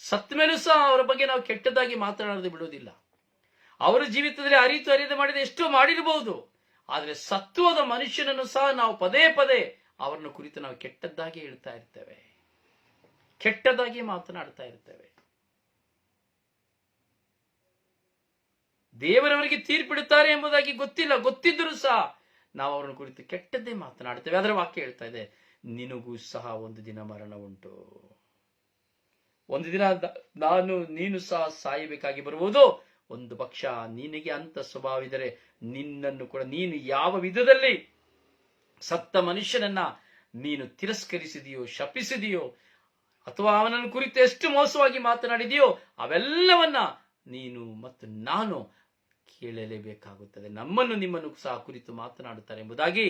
ಸತ್ತ ಮೇಲೂ ಸಹ ಅವರ ಬಗ್ಗೆ ನಾವು ಕೆಟ್ಟದಾಗಿ ಮಾತನಾಡದೆ ಬಿಡುವುದಿಲ್ಲ. ಅವರ ಜೀವಿತದಲ್ಲಿ ಅರಿಯದೆ ಮಾಡಿದ ಎಷ್ಟೋ ಮಾಡಿರಬಹುದು. ಆದರೆ ಸತ್ತು ಹೋದ ಮನುಷ್ಯನನ್ನು ಸಹ ನಾವು ಪದೇ ಅವರನ್ನು ಕುರಿತು ನಾವು ಕೆಟ್ಟದ್ದಾಗಿ ಹೇಳ್ತಾ ಇರ್ತೇವೆ, ಕೆಟ್ಟದಾಗಿ ಮಾತನಾಡ್ತಾ ಇರ್ತೇವೆ. ದೇವರವರಿಗೆ ತೀರ್ಪಿಡುತ್ತಾರೆ ಎಂಬುದಾಗಿ ಗೊತ್ತಿದ್ದರೂ ಸಹ ನಾವು ಅವರನ್ನು ಕುರಿತು ಕೆಟ್ಟದ್ದೇ ಮಾತನಾಡ್ತೇವೆ. ಅದರ ವಾಕ್ಯ ಹೇಳ್ತಾ ಇದೆ, ನಿನಗೂ ಸಹ ಒಂದು ದಿನ ಮರಣ ಉಂಟು, ಒಂದು ದಿನ ನೀನು ಸಹ ಸಾಯಬೇಕಾಗಿ ಬರುವುದು. ಒಂದು ಪಕ್ಷ ನಿನಗೆ ಅಂತ ಸ್ವಭಾವವಿದ್ದರೆ ನಿನ್ನನ್ನು ಕೂಡ, ನೀನು ಯಾವ ವಿಧದಲ್ಲಿ ಸತ್ತ ಮನುಷ್ಯನನ್ನ ನೀನು ತಿರಸ್ಕರಿಸಿದೆಯೋ, ಶಪಿಸಿದೆಯೋ, ಅಥವಾ ಅವನನ್ನು ಕುರಿತು ಎಷ್ಟು ಮೋಸವಾಗಿ ಮಾತನಾಡಿದೆಯೋ, ಅವೆಲ್ಲವನ್ನ ನೀನು ಮತ್ತು ನಾನು ಕೇಳಲೇಬೇಕಾಗುತ್ತದೆ. ನಿಮ್ಮನ್ನು ಸಹ ಕುರಿತು ಮಾತನಾಡುತ್ತಾರೆ ಎಂಬುದಾಗಿ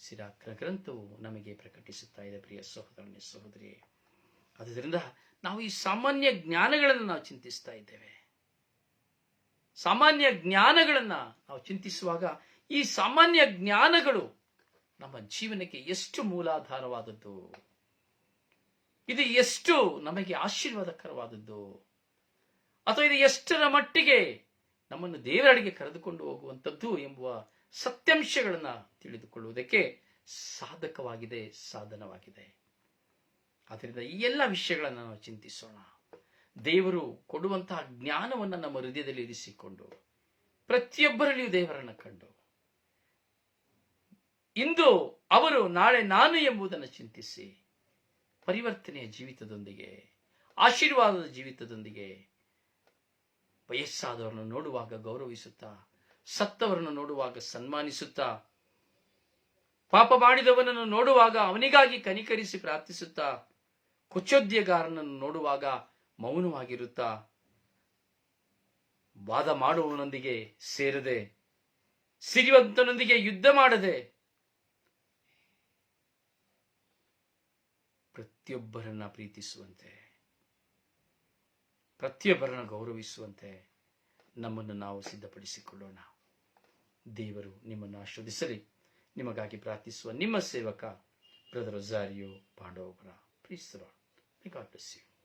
ಸಿರಾಕನ ಗ್ರಂಥವು ನಮಗೆ ಪ್ರಕಟಿಸುತ್ತಾ ಇದೆ. ಪ್ರಿಯ ಸಹೋದರನೇ ಸಹೋದರಿ, ಆದ್ದರಿಂದ ನಾವು ಈ ಸಾಮಾನ್ಯ ಜ್ಞಾನಗಳನ್ನು ನಾವು ಚಿಂತಿಸ್ತಾ ಇದ್ದೇವೆ. ಸಾಮಾನ್ಯ ಜ್ಞಾನಗಳನ್ನ ನಾವು ಚಿಂತಿಸುವಾಗ ಈ ಸಾಮಾನ್ಯ ಜ್ಞಾನಗಳು ನಮ್ಮ ಜೀವನಕ್ಕೆ ಎಷ್ಟು ಮೂಲಾಧಾರವಾದದ್ದು, ಇದು ಎಷ್ಟು ನಮಗೆ ಆಶೀರ್ವಾದಕರವಾದದ್ದು, ಅಥವಾ ಇದು ಎಷ್ಟರ ಮಟ್ಟಿಗೆ ನಮ್ಮನ್ನು ದೇವರಡೆಗೆ ಕರೆದುಕೊಂಡು ಹೋಗುವಂಥದ್ದು ಎಂಬುವ ಸತ್ಯಾಂಶಗಳನ್ನ ತಿಳಿದುಕೊಳ್ಳುವುದಕ್ಕೆ ಸಾಧಕವಾಗಿದೆ, ಸಾಧನವಾಗಿದೆ. ಆದ್ದರಿಂದ ಈ ಎಲ್ಲ ವಿಷಯಗಳನ್ನು ನಾವು ಚಿಂತಿಸೋಣ. ದೇವರು ಕೊಡುವಂತಹ ಜ್ಞಾನವನ್ನು ನಮ್ಮ ಹೃದಯದಲ್ಲಿ ಇರಿಸಿಕೊಂಡು ಪ್ರತಿಯೊಬ್ಬರಲ್ಲಿಯೂ ದೇವರನ್ನು ಕಂಡು ಇಂದು ಅವರು ನಾಳೆ ನಾನು ಎಂಬುದನ್ನು ಚಿಂತಿಸಿ ಪರಿವರ್ತನೆಯ ಜೀವಿತದೊಂದಿಗೆ, ಆಶೀರ್ವಾದದ ಜೀವಿತದೊಂದಿಗೆ ವಯಸ್ಸಾದವರನ್ನು ನೋಡುವಾಗ ಗೌರವಿಸುತ್ತಾ, ಸತ್ತವರನ್ನು ನೋಡುವಾಗ ಸನ್ಮಾನಿಸುತ್ತಾ, ಪಾಪ ಮಾಡಿದವನನ್ನು ನೋಡುವಾಗ ಅವನಿಗಾಗಿ ಕನಿಕರಿಸಿ ಪ್ರಾರ್ಥಿಸುತ್ತಾ, ಕುಚೋದ್ಯಗಾರನನ್ನು ನೋಡುವಾಗ ಮೌನವಾಗಿರುತ್ತಾ ವಾದ ಮಾಡುವವನೊಂದಿಗೆ ಸೇರದೆ, ಸಿರಿವಂತನೊಂದಿಗೆ ಯುದ್ಧ ಮಾಡದೆ, ಪ್ರತಿಯೊಬ್ಬರನ್ನ ಪ್ರೀತಿಸುವಂತೆ, ಪ್ರತಿಯೊಬ್ಬರನ್ನ ಗೌರವಿಸುವಂತೆ ನಮ್ಮನ್ನು ನಾವು ಸಿದ್ಧಪಡಿಸಿಕೊಳ್ಳೋಣ. ದೇವರು ನಿಮ್ಮನ್ನು ಆಶೀರ್ವದಿಸಲಿ. ನಿಮಗಾಗಿ ಪ್ರಾರ್ಥಿಸುವ ನಿಮ್ಮ ಸೇವಕ brother Rosario Pandavapura. Praise the Lord. May God bless you.